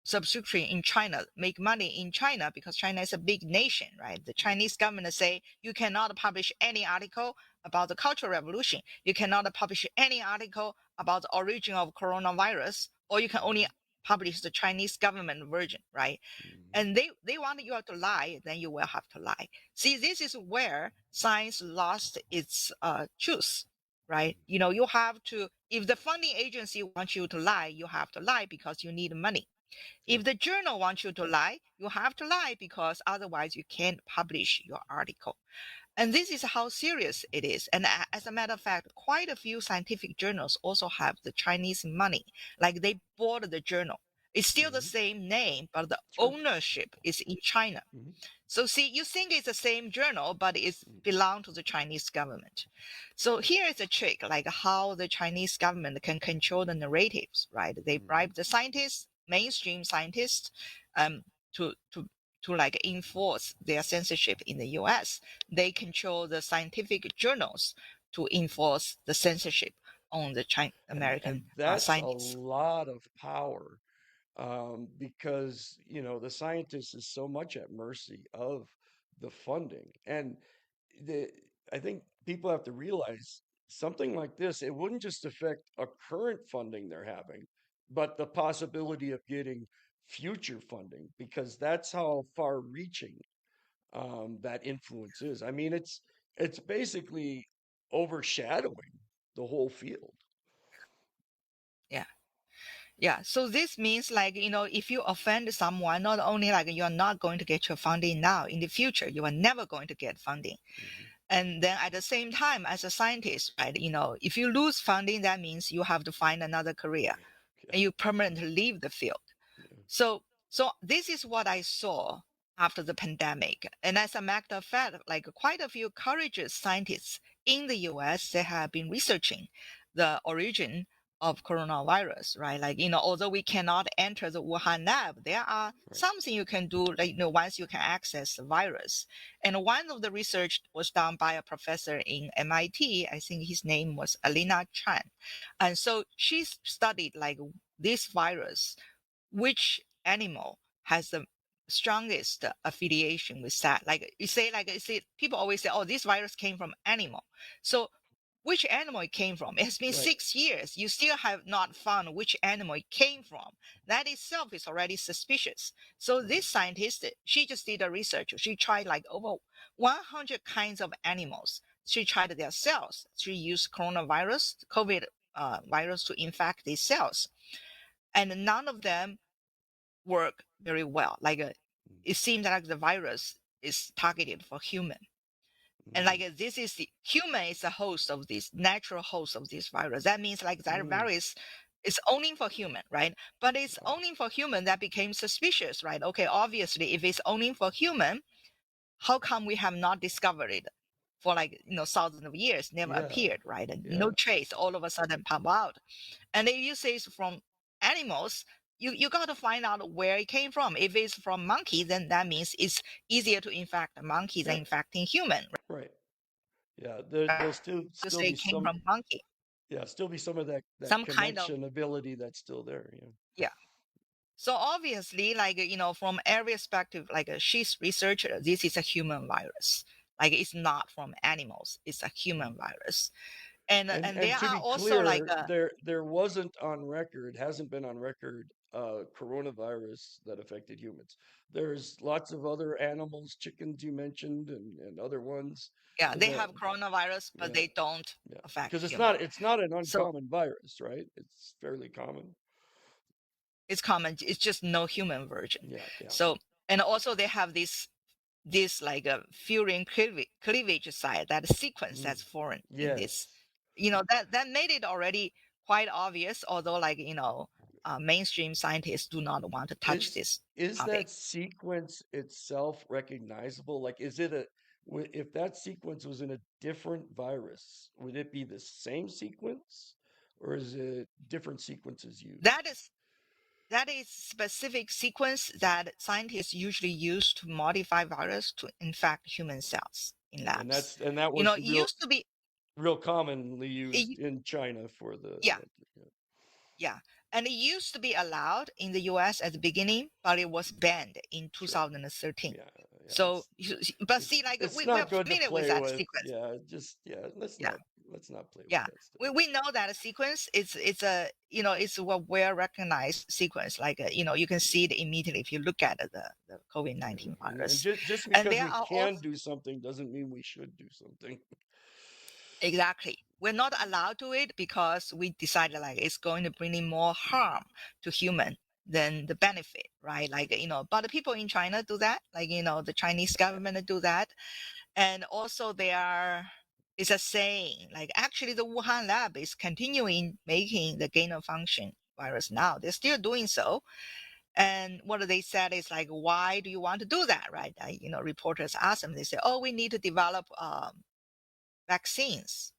Speaker 2: subscription in China, make money in China because China is a big nation, right? The Chinese government say you cannot publish any article about the Cultural Revolution. You cannot publish any article about the origin of coronavirus, or you can only publish the Chinese government version, right?
Speaker 1: Mhm.
Speaker 2: And they want you to lie, then you will have to lie. See, this is where science lost its truth, right? You have to, if the funding agency wants you to lie, you have to lie because you need money.
Speaker 1: Yeah.
Speaker 2: If the journal wants you to lie, you have to lie because otherwise you can't publish your article. And this is how serious it is. And as a matter of fact, quite a few scientific journals also have the Chinese money, like they bought the journal. It's still the
Speaker 1: Hmm.
Speaker 2: same name, but the
Speaker 1: Sure.
Speaker 2: ownership is in China.
Speaker 1: Hmm.
Speaker 2: So see, you think it's the same journal, but it's belong to the Chinese government. So here is a trick, like how the Chinese government can control the narratives, right? They
Speaker 1: Hmm.
Speaker 2: bribe the scientists, mainstream scientists, um, to like enforce their censorship in the U.S. They control the scientific journals to enforce the censorship on the China
Speaker 1: and
Speaker 2: American
Speaker 1: that's a
Speaker 2: scientists.
Speaker 1: lot of power, because the scientist is so much at mercy of the funding. And the I think people have to realize something like this, it wouldn't just affect a current funding they're having, but the possibility of getting future funding, because that's how far reaching that influence is. I mean, it's basically overshadowing the whole field.
Speaker 2: Yeah. Yeah. So this means like, if you offend someone, not only like you're not going to get your funding now, in the future, you are never going to get funding.
Speaker 1: Mhm.
Speaker 2: And then at the same time, as a scientist, right, if you lose funding, that means you have to find another career
Speaker 1: Yeah,
Speaker 2: and you permanently leave the field.
Speaker 1: yeah,
Speaker 2: So this is what I saw after the pandemic. And as a matter of fact, like quite a few courageous scientists in the US, they have been researching the origin of coronavirus, right? Like, although we cannot enter the Wuhan lab, there are
Speaker 1: right.
Speaker 2: something you can do, like, once you can access the virus. And one of the research was done by a professor in MIT. I think his name was Alina Chan. And so she studied like this virus, which animal has the strongest affiliation with that. Like you say, people always say, oh, this virus came from animal. So which animal it came from? It has been
Speaker 1: Right.
Speaker 2: 6 years. You still have not found which animal it came from. That itself is already suspicious. So
Speaker 1: Right.
Speaker 2: this scientist, she just did a research. She tried like over 100 kinds of animals. She tried their cells. She used COVID virus to infect these cells. And none of them work very well. Like it seems like the virus is targeted for human. And
Speaker 1: Mm-hmm.
Speaker 2: like this is the human is the host of this natural host of this virus. That means like that
Speaker 1: Mm.
Speaker 2: virus is only for human, right? But it's
Speaker 1: Wow.
Speaker 2: only for human that became suspicious, right? Okay, obviously, if it's only for human, how come we have not discovered it for like thousands of years, never
Speaker 1: Yeah.
Speaker 2: appeared, right? And no
Speaker 1: Yeah.
Speaker 2: trace, all of a sudden pop out. And if you say it's from animals, you got to find out where it came from. If it's from monkey, then that means it's easier to infect a monkey than
Speaker 1: Yeah.
Speaker 2: infecting human,
Speaker 1: Right. Yeah. There'll
Speaker 2: right?
Speaker 1: still
Speaker 2: To
Speaker 1: still
Speaker 2: say
Speaker 1: be
Speaker 2: it came
Speaker 1: some.
Speaker 2: from monkey,
Speaker 1: Yeah. Still be some of that
Speaker 2: some kind of,
Speaker 1: connection ability that's still there. Yeah.
Speaker 2: yeah. So obviously, like from every perspective, like she's researcher, this is a human virus. Like it's not from animals; it's a human virus. And
Speaker 1: And
Speaker 2: there
Speaker 1: to
Speaker 2: are
Speaker 1: be
Speaker 2: also like
Speaker 1: clear, there wasn't on record, hasn't been on record, coronavirus that affected humans. There's lots of other animals, chickens you mentioned, and other ones
Speaker 2: yeah, they
Speaker 1: that,
Speaker 2: have coronavirus, but
Speaker 1: yeah,
Speaker 2: they don't
Speaker 1: yeah,
Speaker 2: affect
Speaker 1: because
Speaker 2: human.
Speaker 1: it's not an
Speaker 2: So
Speaker 1: uncommon virus, right? It's fairly common.
Speaker 2: it's common. It's just no human version.
Speaker 1: Yeah, yeah.
Speaker 2: So and also they have this like a furin cleavage site, that sequence
Speaker 1: Mm.
Speaker 2: that's foreign in this.
Speaker 1: Yes.
Speaker 2: That made it already quite obvious. Although like mainstream scientists do not want to touch
Speaker 1: Is
Speaker 2: this
Speaker 1: is
Speaker 2: topic.
Speaker 1: that sequence itself recognizable? Like, is it if that sequence was in a different virus, would it be the same sequence, or is it different sequences used?
Speaker 2: That is that is specific sequence that scientists usually use to modify virus to infect human cells in labs.
Speaker 1: And that was
Speaker 2: It
Speaker 1: the
Speaker 2: used to be,
Speaker 1: real commonly used
Speaker 2: it,
Speaker 1: in China for the
Speaker 2: yeah,
Speaker 1: yeah.
Speaker 2: yeah. And it used to be allowed in the US at the beginning, but it was banned in
Speaker 1: Sure.
Speaker 2: 2013.
Speaker 1: Yeah, yeah.
Speaker 2: So, but see,
Speaker 1: It's
Speaker 2: like
Speaker 1: it's
Speaker 2: we're
Speaker 1: not good to
Speaker 2: familiar with
Speaker 1: play
Speaker 2: that
Speaker 1: with.
Speaker 2: sequence.
Speaker 1: Yeah, just yeah.
Speaker 2: Yeah,
Speaker 1: Let's not play with
Speaker 2: yeah.
Speaker 1: that stuff.
Speaker 2: We know that a sequence it's a it's a well recognized sequence. Like you can see it immediately if you look at the COVID
Speaker 1: Yeah,
Speaker 2: 19
Speaker 1: and
Speaker 2: virus.
Speaker 1: just
Speaker 2: And
Speaker 1: because
Speaker 2: there
Speaker 1: we
Speaker 2: are
Speaker 1: can
Speaker 2: also
Speaker 1: do something doesn't mean we should do something.
Speaker 2: exactly, we're not allowed to it because we decided like it's going to bring in more harm to human than the benefit, right? Like but the people in China do that, like the Chinese
Speaker 1: Yeah,
Speaker 2: government do that. And also they are, it's a saying like actually the Wuhan lab is continuing making the gain of function virus now. They're still doing so. And what they said is like, why do you want to do that, right? Reporters ask them, they say, oh, we need to develop vaccines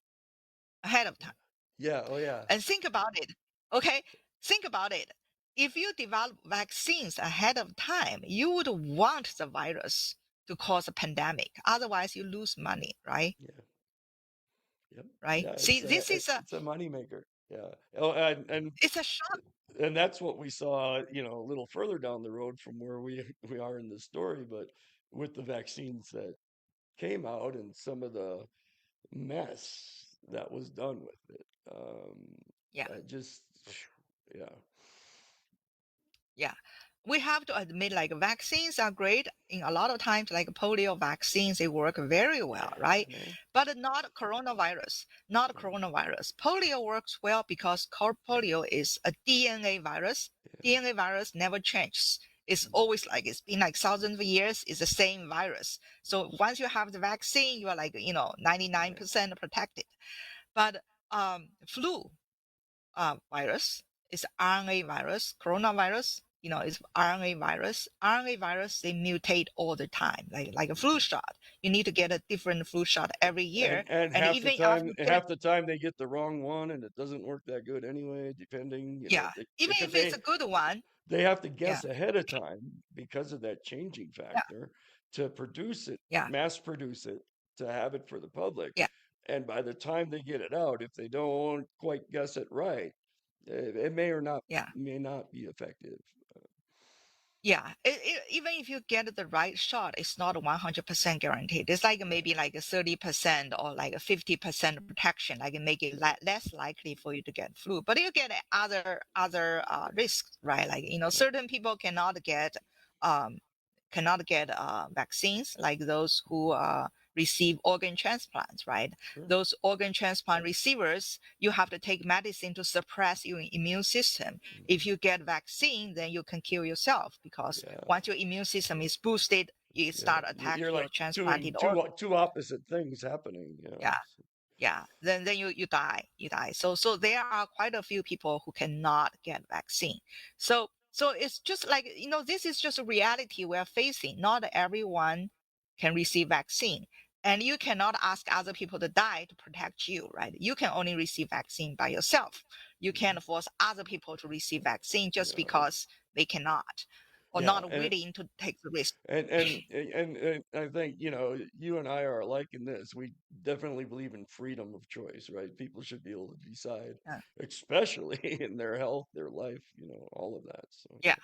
Speaker 2: ahead of time.
Speaker 1: yeah, oh yeah,
Speaker 2: And think about it. Okay, think about it. If you develop vaccines ahead of time, you would want the virus to cause a pandemic. Otherwise, you lose money, right?
Speaker 1: yeah, Yep.
Speaker 2: right?
Speaker 1: Yeah,
Speaker 2: See, this is a
Speaker 1: it's a moneymaker. Yeah. Oh,
Speaker 2: it's a shock.
Speaker 1: and that's what we saw, a little further down the road from where we are in the story, but with the vaccines that came out and some of the mess that was done with it.
Speaker 2: Yeah.
Speaker 1: Just, yeah,
Speaker 2: Yeah. We have to admit, like vaccines are great. In a lot of times, like polio vaccines, they work very well, right?
Speaker 1: yeah,
Speaker 2: But not coronavirus. Not
Speaker 1: yeah,
Speaker 2: coronavirus. Polio works well because polio is a DNA virus.
Speaker 1: yeah,
Speaker 2: DNA virus never changes. It's
Speaker 1: mm,
Speaker 2: always like it's been like thousands of years. It's the same virus. So once you have the vaccine, you are like
Speaker 1: right,
Speaker 2: 99% protected. But flu virus is RNA virus. Coronavirus, is RNA virus. RNA virus, they mutate all the time, like a flu
Speaker 1: mhm.
Speaker 2: shot. You need to get a different flu shot every year.
Speaker 1: And
Speaker 2: And even after you get it,
Speaker 1: half the time they get the wrong one, and it doesn't work that good anyway. Depending,
Speaker 2: yeah, even
Speaker 1: because
Speaker 2: if it's a good one,
Speaker 1: they have to
Speaker 2: yeah,
Speaker 1: guess ahead of time because of that changing
Speaker 2: yeah,
Speaker 1: factor to produce it,
Speaker 2: yeah,
Speaker 1: mass produce it, to have it for the public.
Speaker 2: yeah,
Speaker 1: And by the time they get it out, if they don't quite guess it right, it
Speaker 2: yeah.
Speaker 1: may not be effective.
Speaker 2: Yeah, even if you get the right shot, it's not 100% guaranteed. It's like maybe like a 30% or like a 50% protection, like it make it less likely for you to get flu. But you get other risks, right? Like
Speaker 1: Right.
Speaker 2: certain people um cannot get vaccines, like those who receive organ transplants, right?
Speaker 1: Sure.
Speaker 2: Those organ transplant receivers, you have to take medicine to suppress your immune system. If
Speaker 1: Mhm.
Speaker 2: you get vaccine, then you can kill yourself because
Speaker 1: Yeah.
Speaker 2: once your immune system is boosted, you
Speaker 1: Yeah.
Speaker 2: start attack
Speaker 1: You're
Speaker 2: your
Speaker 1: like
Speaker 2: transplanted organ.
Speaker 1: two opposite things happening. Yeah.
Speaker 2: Yeah, yeah, then you die. So there are quite a few people who cannot get vaccine. So it's just like this is just a reality we're facing. Not everyone can receive vaccine, and you cannot ask other people to die to protect you, right? You can only receive vaccine by yourself. You
Speaker 1: Mhm.
Speaker 2: can't force other people to receive vaccine just
Speaker 1: Yeah.
Speaker 2: because they cannot or
Speaker 1: Yeah.
Speaker 2: not willing to take the risk.
Speaker 1: And I think, you and I are alike in this. We definitely believe in freedom of choice, right? People should be able to decide,
Speaker 2: Uh,
Speaker 1: especially in their health, their life, all of that. So
Speaker 2: Yeah,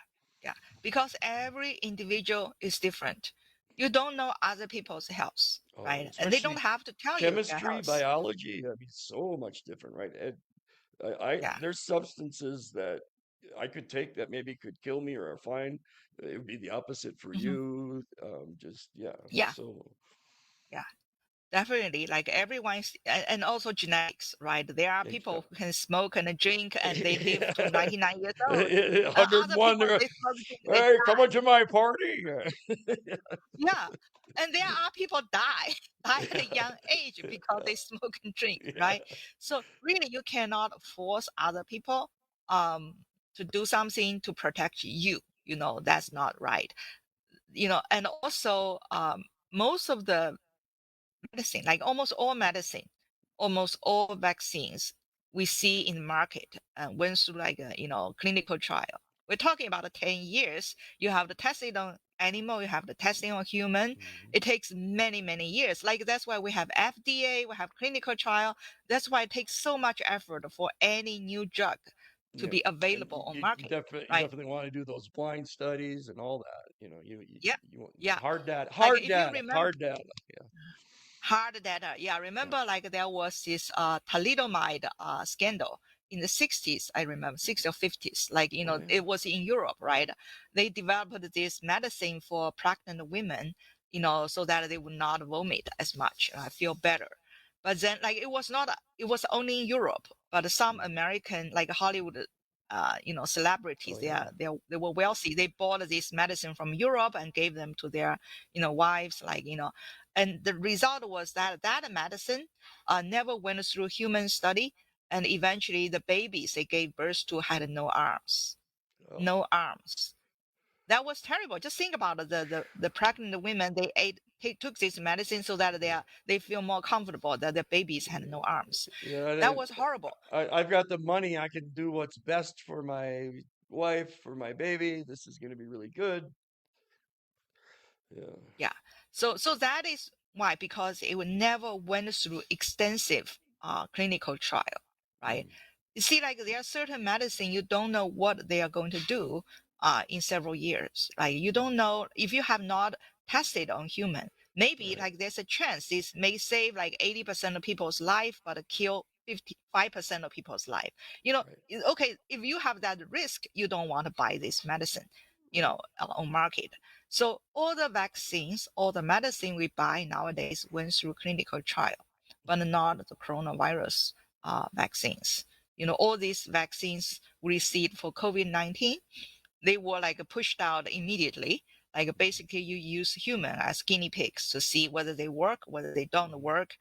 Speaker 2: yeah. Because every individual is different. You don't know other people's health,
Speaker 1: oh,
Speaker 2: right? And they don't
Speaker 1: especially
Speaker 2: have to tell you their
Speaker 1: chemistry,
Speaker 2: health.
Speaker 1: biology, I mean, so much different, right?
Speaker 2: Yeah.
Speaker 1: There's substances that I could take that maybe could kill me or are fine. It would be the opposite for
Speaker 2: Mhm.
Speaker 1: you. Just yeah.
Speaker 2: Yeah,
Speaker 1: So
Speaker 2: yeah. Definitely. Like everyone's, and also genetics, right? There are people who can smoke and drink and they live to
Speaker 1: yeah.
Speaker 2: 99 years old. And other
Speaker 1: 101.
Speaker 2: people,
Speaker 1: They're,
Speaker 2: they smoke, drink, they
Speaker 1: hey,
Speaker 2: die.
Speaker 1: coming to my party.
Speaker 2: Yeah. And there are people die, die at
Speaker 1: Yeah.
Speaker 2: a young age because they smoke and drink,
Speaker 1: Yeah.
Speaker 2: right? So really you cannot force other people um to do something to protect you. That's not right. And also most of the medicine, like almost all vaccines we see in the market went through like a clinical trial. We're talking about 10 years. You have to test it on animal, you have to testing on human.
Speaker 1: Mhm.
Speaker 2: It takes many, many years. Like that's why we have FDA, we have clinical trial. That's why it takes so much effort for any new drug to
Speaker 1: Yeah.
Speaker 2: be
Speaker 1: And
Speaker 2: available on market,
Speaker 1: you
Speaker 2: right?
Speaker 1: definitely want to do those blind studies and all that.
Speaker 2: Yeah,
Speaker 1: you want
Speaker 2: yeah. Like
Speaker 1: hard
Speaker 2: if you
Speaker 1: data,
Speaker 2: remember
Speaker 1: hard data. Yeah.
Speaker 2: hard data. Yeah,
Speaker 1: Yeah.
Speaker 2: remember like there was this thalidomide scandal in the 60s, I remember, 60s or 50s. Like,
Speaker 1: Oh yeah.
Speaker 2: it was in Europe, right? They developed this medicine for pregnant women, so that they would not vomit as much, feel better. But then like it was only in Europe, but some
Speaker 1: Mhm.
Speaker 2: American like Hollywood celebrities,
Speaker 1: Oh yeah.
Speaker 2: they were wealthy. They bought this medicine from Europe and gave them to their wives, like and the result was that medicine never went through human study, and eventually the babies they gave birth to had no arms.
Speaker 1: Oh.
Speaker 2: No arms. That was terrible. Just think about it. The pregnant women, they took this medicine so that they feel more comfortable that their babies had no arms.
Speaker 1: Yeah,
Speaker 2: That was horrible.
Speaker 1: I've got the money. I can do what's best for my wife, for my baby. This is going to be really good. Yeah.
Speaker 2: Yeah. So that is why, because it would never went through extensive clinical trial, right?
Speaker 1: Mm.
Speaker 2: You see, like there are certain medicine you don't know what they are going to do in several years. Like you
Speaker 1: Mm.
Speaker 2: don't know if you have not tested on human. Maybe
Speaker 1: Right.
Speaker 2: like there's a chance this may save like 80% of people's life, but kill 55% of people's life.
Speaker 1: Right.
Speaker 2: Okay, if you have that risk, you don't want to buy this medicine,
Speaker 1: Right.
Speaker 2: on market. So all the vaccines, all the medicine we buy nowadays went through clinical trial, but not the coronavirus vaccines. All these vaccines we received for COVID-19, they were like pushed out immediately. Like basically you use human as guinea pigs to see whether they work, whether they don't
Speaker 1: Mm-hmm.
Speaker 2: work.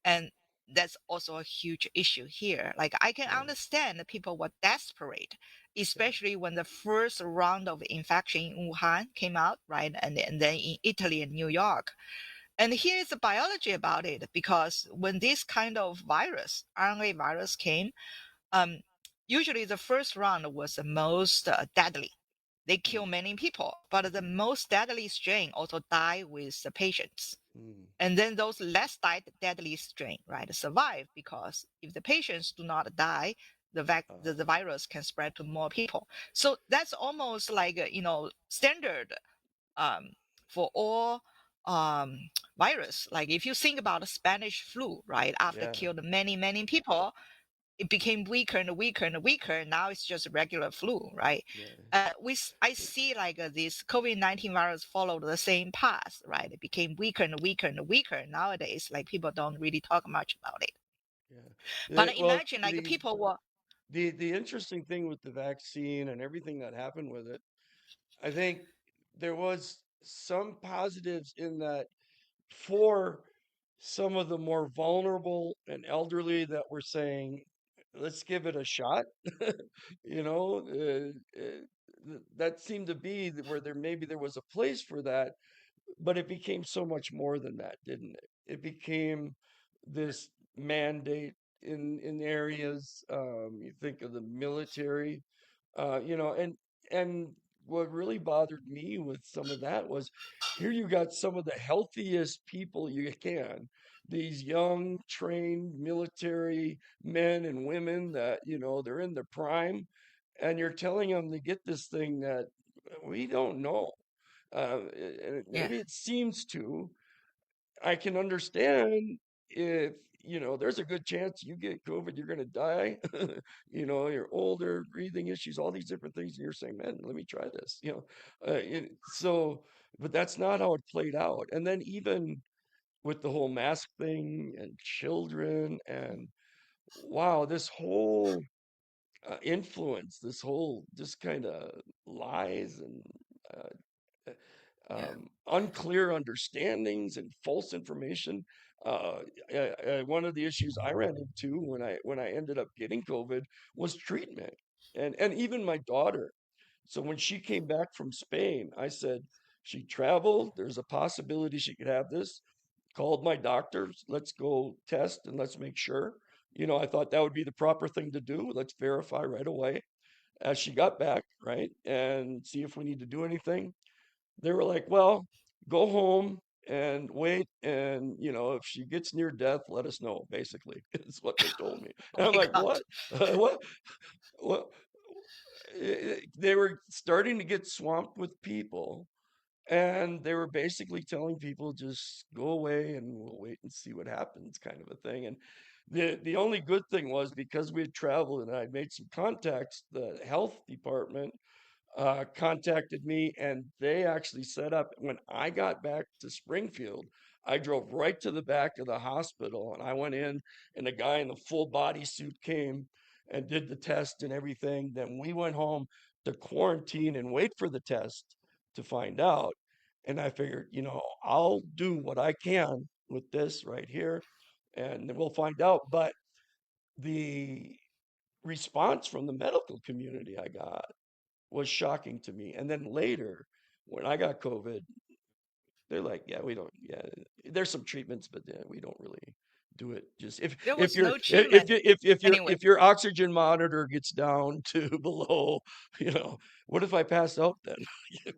Speaker 2: And that's also a huge issue here. Like I can
Speaker 1: Yeah.
Speaker 2: understand that people were desperate,
Speaker 1: Yeah.
Speaker 2: especially when the first round of infection in Wuhan came out, right? And then in Italy and New York. And here's the biology about it, because when this kind of virus, RNA virus came, um, usually the first round was the most deadly. They kill
Speaker 1: Mm.
Speaker 2: many people, but the
Speaker 1: Mm-hmm.
Speaker 2: most deadly strain also die with the patients.
Speaker 1: Mm.
Speaker 2: And then those less deadly strain, right, survive, because if the patients do not die, the
Speaker 1: Uh,
Speaker 2: virus can spread to more people. So that's almost like standard um, for all virus. Like if you think about the Spanish flu, right, after
Speaker 1: yeah.
Speaker 2: killed many people, it became weaker and weaker and weaker. Now it's just regular flu, right?
Speaker 1: Yeah.
Speaker 2: I see like this COVID-19 virus followed the same path, right? It became weaker and weaker and weaker. Nowadays, like people don't really talk much about it.
Speaker 1: Yeah.
Speaker 2: But
Speaker 1: Well,
Speaker 2: imagine like people were,
Speaker 1: the interesting thing with the vaccine and everything that happened with it, I think there was some positives in that for some of the more vulnerable and elderly that were saying, let's give it a shot. you know, that seemed to be where there was a place for that, but it became so much more than that, didn't it? It became this mandate in areas. You think of the military, and what really bothered me with some of that was here you got some of the healthiest people you can, these young trained military men and women that they're in their prime, and you're telling them to get this thing that we don't know. And
Speaker 2: yeah,
Speaker 1: maybe it seems to. I can understand if there's a good chance you get COVID, you're going to die. You're older, breathing issues, all these different things, and you're saying, "Man, let me try this." So, but that's not how it played out. And then even with the whole mask thing and children and wow, this whole influence, this whole just kind of lies and uh,
Speaker 2: yeah,
Speaker 1: unclear understandings and false information. Uh, One of the issues I ran into when I ended up getting COVID was treatment, and even my daughter. So when she came back from Spain, I said she traveled. There's a possibility she could have this. Called my doctors. Let's go test and let's make sure. I thought that would be the proper thing to do. Let's verify right away as she got back, right, and see if we need to do anything. They were like, well, go home and wait. And, if she gets near death, let us know, basically, is what they told me.
Speaker 2: oh
Speaker 1: And I'm
Speaker 2: my
Speaker 1: like,
Speaker 2: God,
Speaker 1: what? What? What? They were starting to get swamped with people. And they were basically telling people just go away and we'll wait and see what happens, kind of a thing. And the only good thing was because we had traveled and I made some contacts, the health department contacted me and they actually set up when I got back to Springfield. I drove right to the back of the hospital and I went in, and the guy in the full body suit came and did the test and everything. Then we went home to quarantine and wait for the test to find out. And I figured, I'll do what I can with this right here and then we'll find out. But the response from the medical community I got was shocking to me. And then later, when I got COVID, they're like, "Yeah, we don't. Yeah, there's some treatments, but yeah, we don't really do it. Just
Speaker 2: there
Speaker 1: if
Speaker 2: was
Speaker 1: you're
Speaker 2: no treatment anyway.
Speaker 1: if your oxygen monitor gets down to below, what if I pass out then?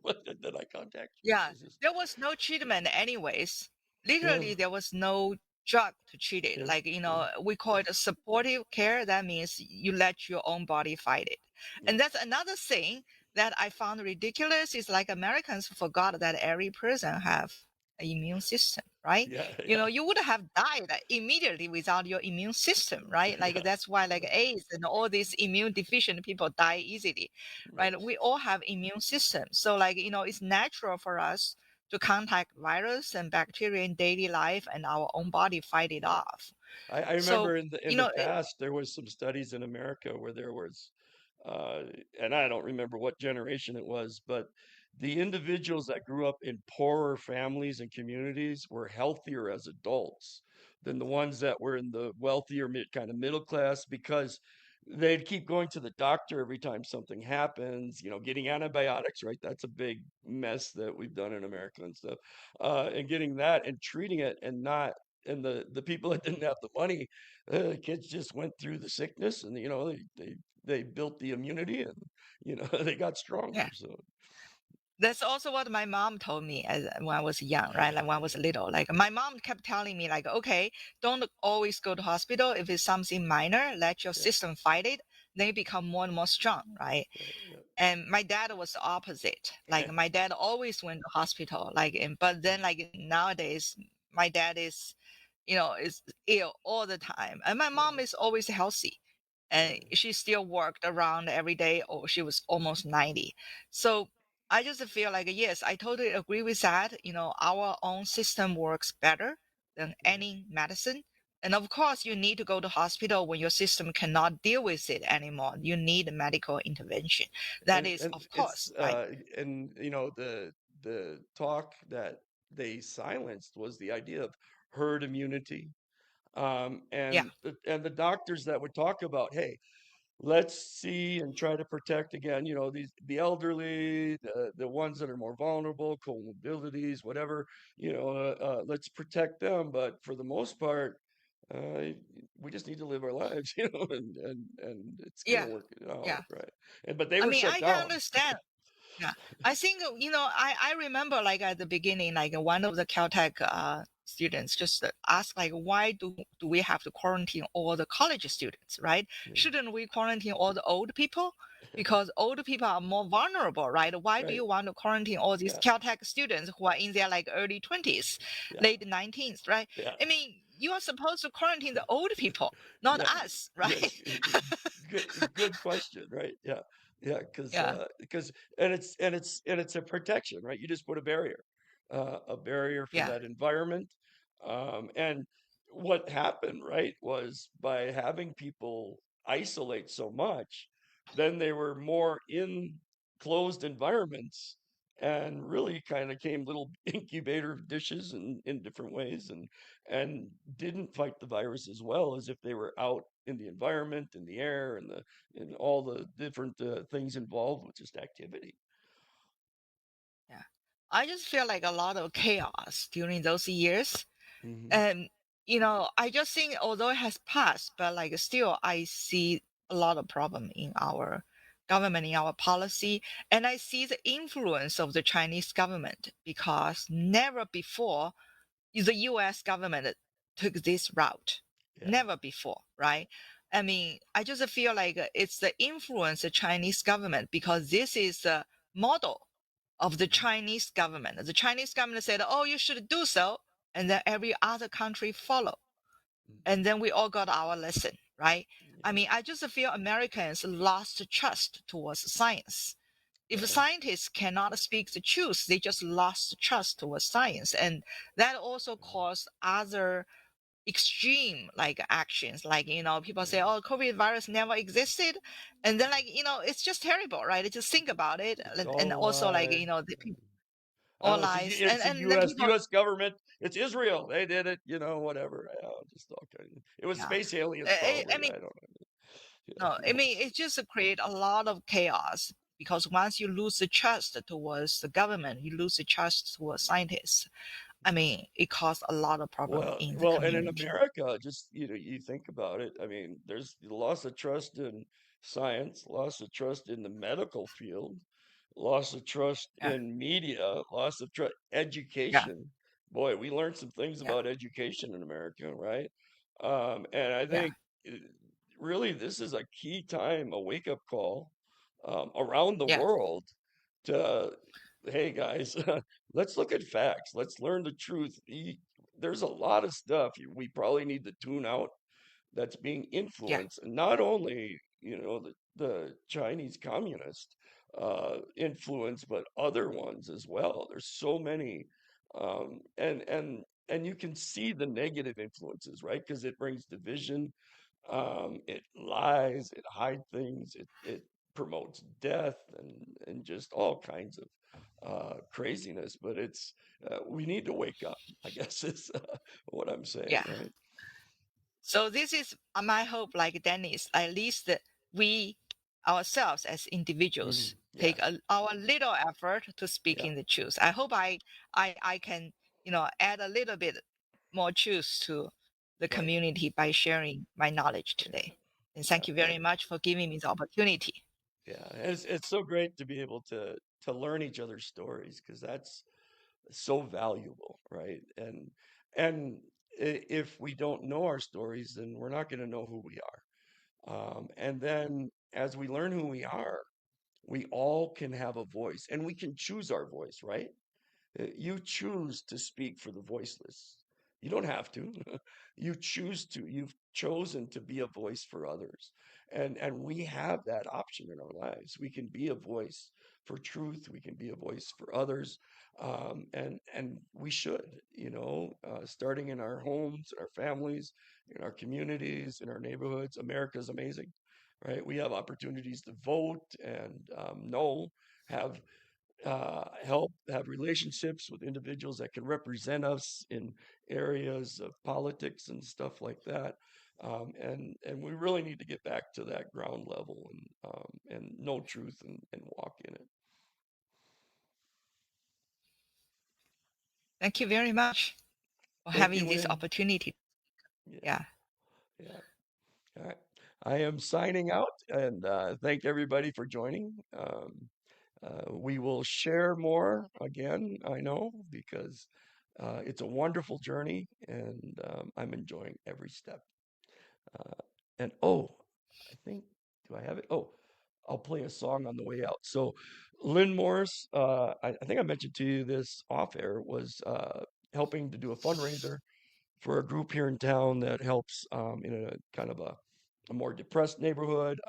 Speaker 1: What did I contact you?
Speaker 2: Yeah,
Speaker 1: It's just
Speaker 2: there was no treatment anyways.
Speaker 1: yeah,
Speaker 2: Literally, there was no drug to treat it.
Speaker 1: Yeah.
Speaker 2: Like,
Speaker 1: Yeah.
Speaker 2: we call it a supportive care. That means you let your own body fight it.
Speaker 1: Yeah.
Speaker 2: And that's another thing that I found ridiculous is like Americans forgot that every person have an immune system, right?
Speaker 1: Yeah. Yeah.
Speaker 2: You would have died immediately without your immune system, right? Like
Speaker 1: Yeah.
Speaker 2: that's why like AIDS and all these immune deficient people die easily,
Speaker 1: Right.
Speaker 2: right? We all have immune systems. So like, it's natural for us to contact virus and bacteria in daily life and our own body fight it
Speaker 1: Yeah.
Speaker 2: off.
Speaker 1: I
Speaker 2: So,
Speaker 1: remember in the past there was some studies in America where there was, uh, and I don't remember what generation it was, but the individuals that grew up in poorer families and communities were healthier as adults than the ones that were in the wealthier kind of middle class because they'd keep going to the doctor every time something happens, getting antibiotics, right? That's a big mess that we've done in America and stuff. And getting that and treating it and not and the people that didn't have the money, kids just went through the sickness and they built the immunity and they got stronger.
Speaker 2: yeah.
Speaker 1: So
Speaker 2: That's also what my mom told me when I was young, right? Like when I was little. Like my mom kept telling me, like, okay, don't always go to hospital. If it's something minor, let your
Speaker 1: yeah,
Speaker 2: system fight it. Then you become more and more strong, right?
Speaker 1: right,
Speaker 2: And my dad was the opposite.
Speaker 1: yeah.
Speaker 2: Like my dad always went to hospital. But then like nowadays, my dad is ill all the time, and my
Speaker 1: Yeah,
Speaker 2: mom is always healthy, and
Speaker 1: yeah,
Speaker 2: she still worked around every day. Or she was almost 90. So I just feel like yes, I totally agree with that. Our own system works better than
Speaker 1: yeah.
Speaker 2: any medicine. And of course, you need to go to hospital when your system cannot deal with it anymore. You need medical intervention. That is,
Speaker 1: And
Speaker 2: of
Speaker 1: it's
Speaker 2: course, right?
Speaker 1: and the talk that they silenced was the idea of herd immunity.
Speaker 2: Yeah,
Speaker 1: And the doctors that would talk about, hey, let's see and try to protect again, the elderly, the ones that are more vulnerable, comorbidities, whatever, let's protect them. But for the most part, uh, we just need to live our lives, and it's gonna
Speaker 2: yeah,
Speaker 1: work it out,
Speaker 2: yeah.
Speaker 1: right? But they
Speaker 2: I
Speaker 1: were
Speaker 2: mean,
Speaker 1: shut
Speaker 2: I can
Speaker 1: down.
Speaker 2: understand. Yeah, I think I remember like at the beginning, like one of the Caltech students just asked like, why do we have to quarantine all the college students, right?
Speaker 1: Yeah.
Speaker 2: Shouldn't we quarantine all the old people? Because old people are more vulnerable, right? Why do
Speaker 1: Right.
Speaker 2: you want to quarantine all these
Speaker 1: Yeah.
Speaker 2: Caltech students who are in their like early 20s,
Speaker 1: Yeah.
Speaker 2: late 19s, right?
Speaker 1: Yeah.
Speaker 2: I mean, you are supposed to quarantine the old people, not
Speaker 1: Yeah.
Speaker 2: us, right?
Speaker 1: Yes. Good question, right? Yeah. Yeah, because
Speaker 2: Yeah,
Speaker 1: because and it's a protection, right? You just put a barrier for
Speaker 2: yeah,
Speaker 1: that environment. And what happened, right, was by having people isolate so much, then they were more in closed environments and really kind of came little incubator dishes in different ways and didn't fight the virus as well as if they were out in the environment, in the air, and all the different things involved with just activity.
Speaker 2: yeah. I just feel like a lot of chaos during those years.
Speaker 1: Hmm.
Speaker 2: And, I just think although it has passed, but like still I see a lot of problem in our government, in our policy. And I see the influence of the Chinese government because never before the US government took this route.
Speaker 1: Yeah.
Speaker 2: Never before, right? I mean, I just feel like it's the influence of Chinese government because this is the model of the
Speaker 1: Hmm.
Speaker 2: Chinese government. The Chinese government said, "Oh, you should do so," and then every other country follow, and
Speaker 1: Hmm.
Speaker 2: then we all got our lesson, right? I
Speaker 1: Yeah.
Speaker 2: mean, I just feel Americans lost trust towards science. If
Speaker 1: Yeah.
Speaker 2: scientists cannot speak the truth, they just lost trust towards science, and that also caused other extreme like actions. Like people
Speaker 1: Yeah.
Speaker 2: say, "Oh, COVID virus never existed," and then like it's just terrible, right? Just think about it,
Speaker 1: It's
Speaker 2: and
Speaker 1: all a
Speaker 2: also like
Speaker 1: lie.
Speaker 2: the people
Speaker 1: I
Speaker 2: all
Speaker 1: don't know.
Speaker 2: lies,
Speaker 1: It's the
Speaker 2: and then
Speaker 1: U.S.
Speaker 2: people,
Speaker 1: U.S. government. It's Israel. They did it. Whatever. Just all kind of. It was
Speaker 2: yeah.
Speaker 1: space aliens,
Speaker 2: I
Speaker 1: probably.
Speaker 2: mean,
Speaker 1: I don't know.
Speaker 2: no, I
Speaker 1: Yeah.
Speaker 2: mean it just create a lot of chaos because once you lose the trust towards the government, you lose the trust towards scientists. I mean, it caused a lot of problem
Speaker 1: Well,
Speaker 2: in the
Speaker 1: well, and in
Speaker 2: community.
Speaker 1: America, just you think about it. I mean, there's the loss of trust in science, loss of trust in the medical field, loss of trust
Speaker 2: Yeah,
Speaker 1: in media, loss of trust,
Speaker 2: yeah,
Speaker 1: education. boy, we learned some things
Speaker 2: Yeah.
Speaker 1: about education in America, right? And I
Speaker 2: Yeah.
Speaker 1: think really this is a key time, a wake-up call around the
Speaker 2: Yeah.
Speaker 1: world to, hey guys, let's look at facts. Let's learn the truth. There's a lot of stuff we probably need to tune out that's being
Speaker 2: Yeah.
Speaker 1: influenced, and not only, the Chinese communist influence, but other ones as well. There's so many, and you can see the negative influences, right? Because it brings division, it lies, it hides things, it promotes death and just all kinds of craziness. But we need to wake up, I guess is what I'm saying,
Speaker 2: Yeah.
Speaker 1: right?
Speaker 2: So this is my hope, like Dennis, at least that we ourselves as individuals take
Speaker 1: Yes.
Speaker 2: our little effort to speak
Speaker 1: Yeah.
Speaker 2: in the truth. I hope I can, add a little bit more truth to the
Speaker 1: Right.
Speaker 2: community by sharing my knowledge
Speaker 1: Yeah.
Speaker 2: today. And
Speaker 1: Yeah.
Speaker 2: thank you very much for giving me the opportunity.
Speaker 1: Yeah. It's so great to be able to learn each other's stories, because that's so valuable, right? And if we don't know our stories, then we're not going to know who we are. And then as we learn who we are, we all can have a voice, and we can choose our voice, right? You choose to speak for the voiceless. You don't have to. You choose to. You've chosen to be a voice for others. And we have that option in our lives. We can be a voice for truth. We can be a voice for others. And we should, starting in our homes, in our families, in our communities, in our neighborhoods. America's amazing, right? We have opportunities to vote and have help have relationships with individuals that can represent us in areas of politics and stuff like that. And we really need to get back to that ground level and know truth and walk in it.
Speaker 2: Thank you very much for
Speaker 1: Thank you,
Speaker 2: having this
Speaker 1: Win.
Speaker 2: opportunity.
Speaker 1: Yeah,
Speaker 2: Yeah.
Speaker 1: yeah. All right. I am signing out, and thank everybody for joining. We will share more again, I know, because it's a wonderful journey, and I'm enjoying every step. And I think, do I have it? Oh, I'll play a song on the way out. So, Lynn Morris, I think I mentioned to you this off air, was helping to do a fundraiser for a group here in town that helps in a kind of a more depressed neighborhood,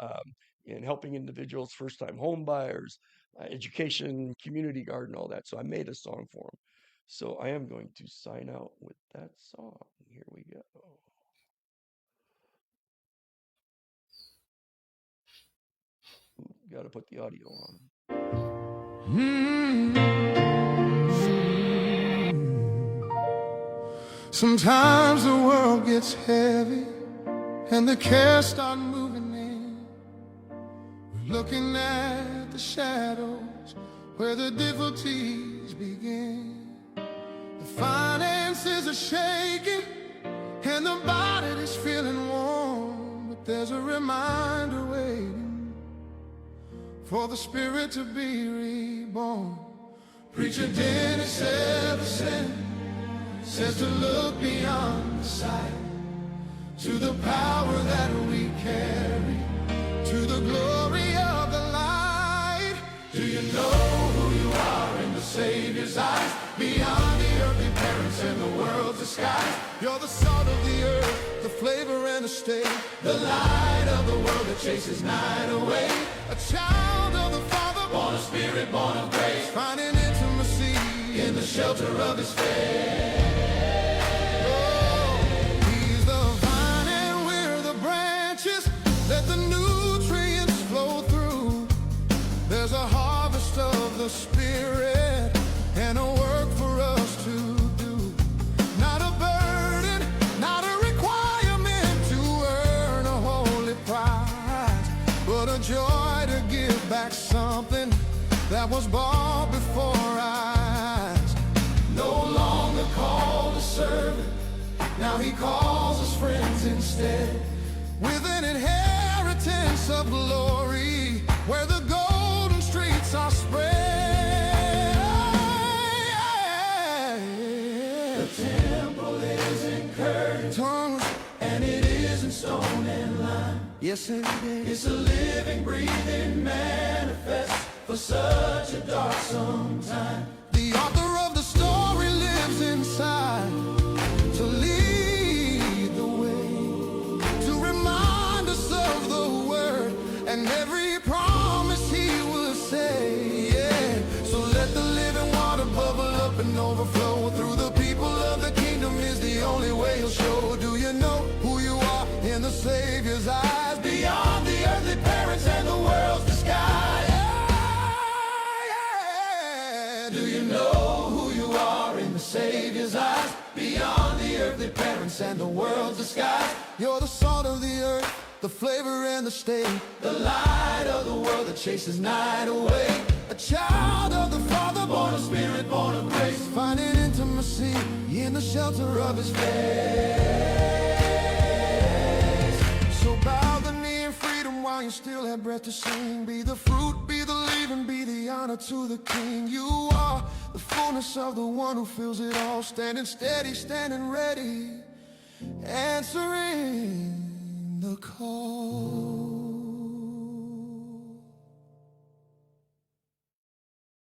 Speaker 1: in helping individuals, first time home buyers, education, community garden, all that. So I made a song for them. So I am going to sign out with that song. Here we go. Got to put the audio on.
Speaker 3: Sometimes the world gets heavy and the cares start moving in. We're looking at the shadows where the difficulties begin. The finances are shaking and the body is feeling warm, but there's a reminder waiting for the spirit to be reborn. Preacher Dennis Eversen says to look beyond the sight, to the power that we carry, to the glory of the light. Do you know who you are in the Savior's eyes? Beyond the earthly parents and the world's disguise, you're the salt of the earth, the flavor and the state, the light of the world that chases night away. A child of the Father, born of Spirit, born of grace, finding intimacy in the shelter of His faith. Let the nutrients flow through. There's a harvest of the Spirit and a work for us to do. Not a burden, not a requirement to earn a holy prize, but a joy to give back something that was bought before our eyes. No longer called a servant, now He calls us friends instead. With an inheritance of glory, where the golden streets are spread. Yes, every day. It's a living, breathing manifest for such a darksome time. The author of the story lives inside to lead the way, to remind us of the word and every promise he will say. Yeah, so let the living water bubble up and overflow through the people of the kingdom is the only way he'll show. Do you know who you are in the Savior's eyes, beyond the earthly parents and the world's disguise? Yeah. Do you know who you are in the Savior's eyes, beyond the earthly parents and the world's disguise? You're the salt of the earth, the flavor and the state, the light of the world that chases night away. A child of the Father, born of Spirit, born of grace, finding intimacy in the shelter of his face. So bow the knee in freedom while you still have breath to sing. Be the fruit, be the leaven, be the honor to the King. You are the fullness of the one who fills it all, standing steady, standing ready, answering the call.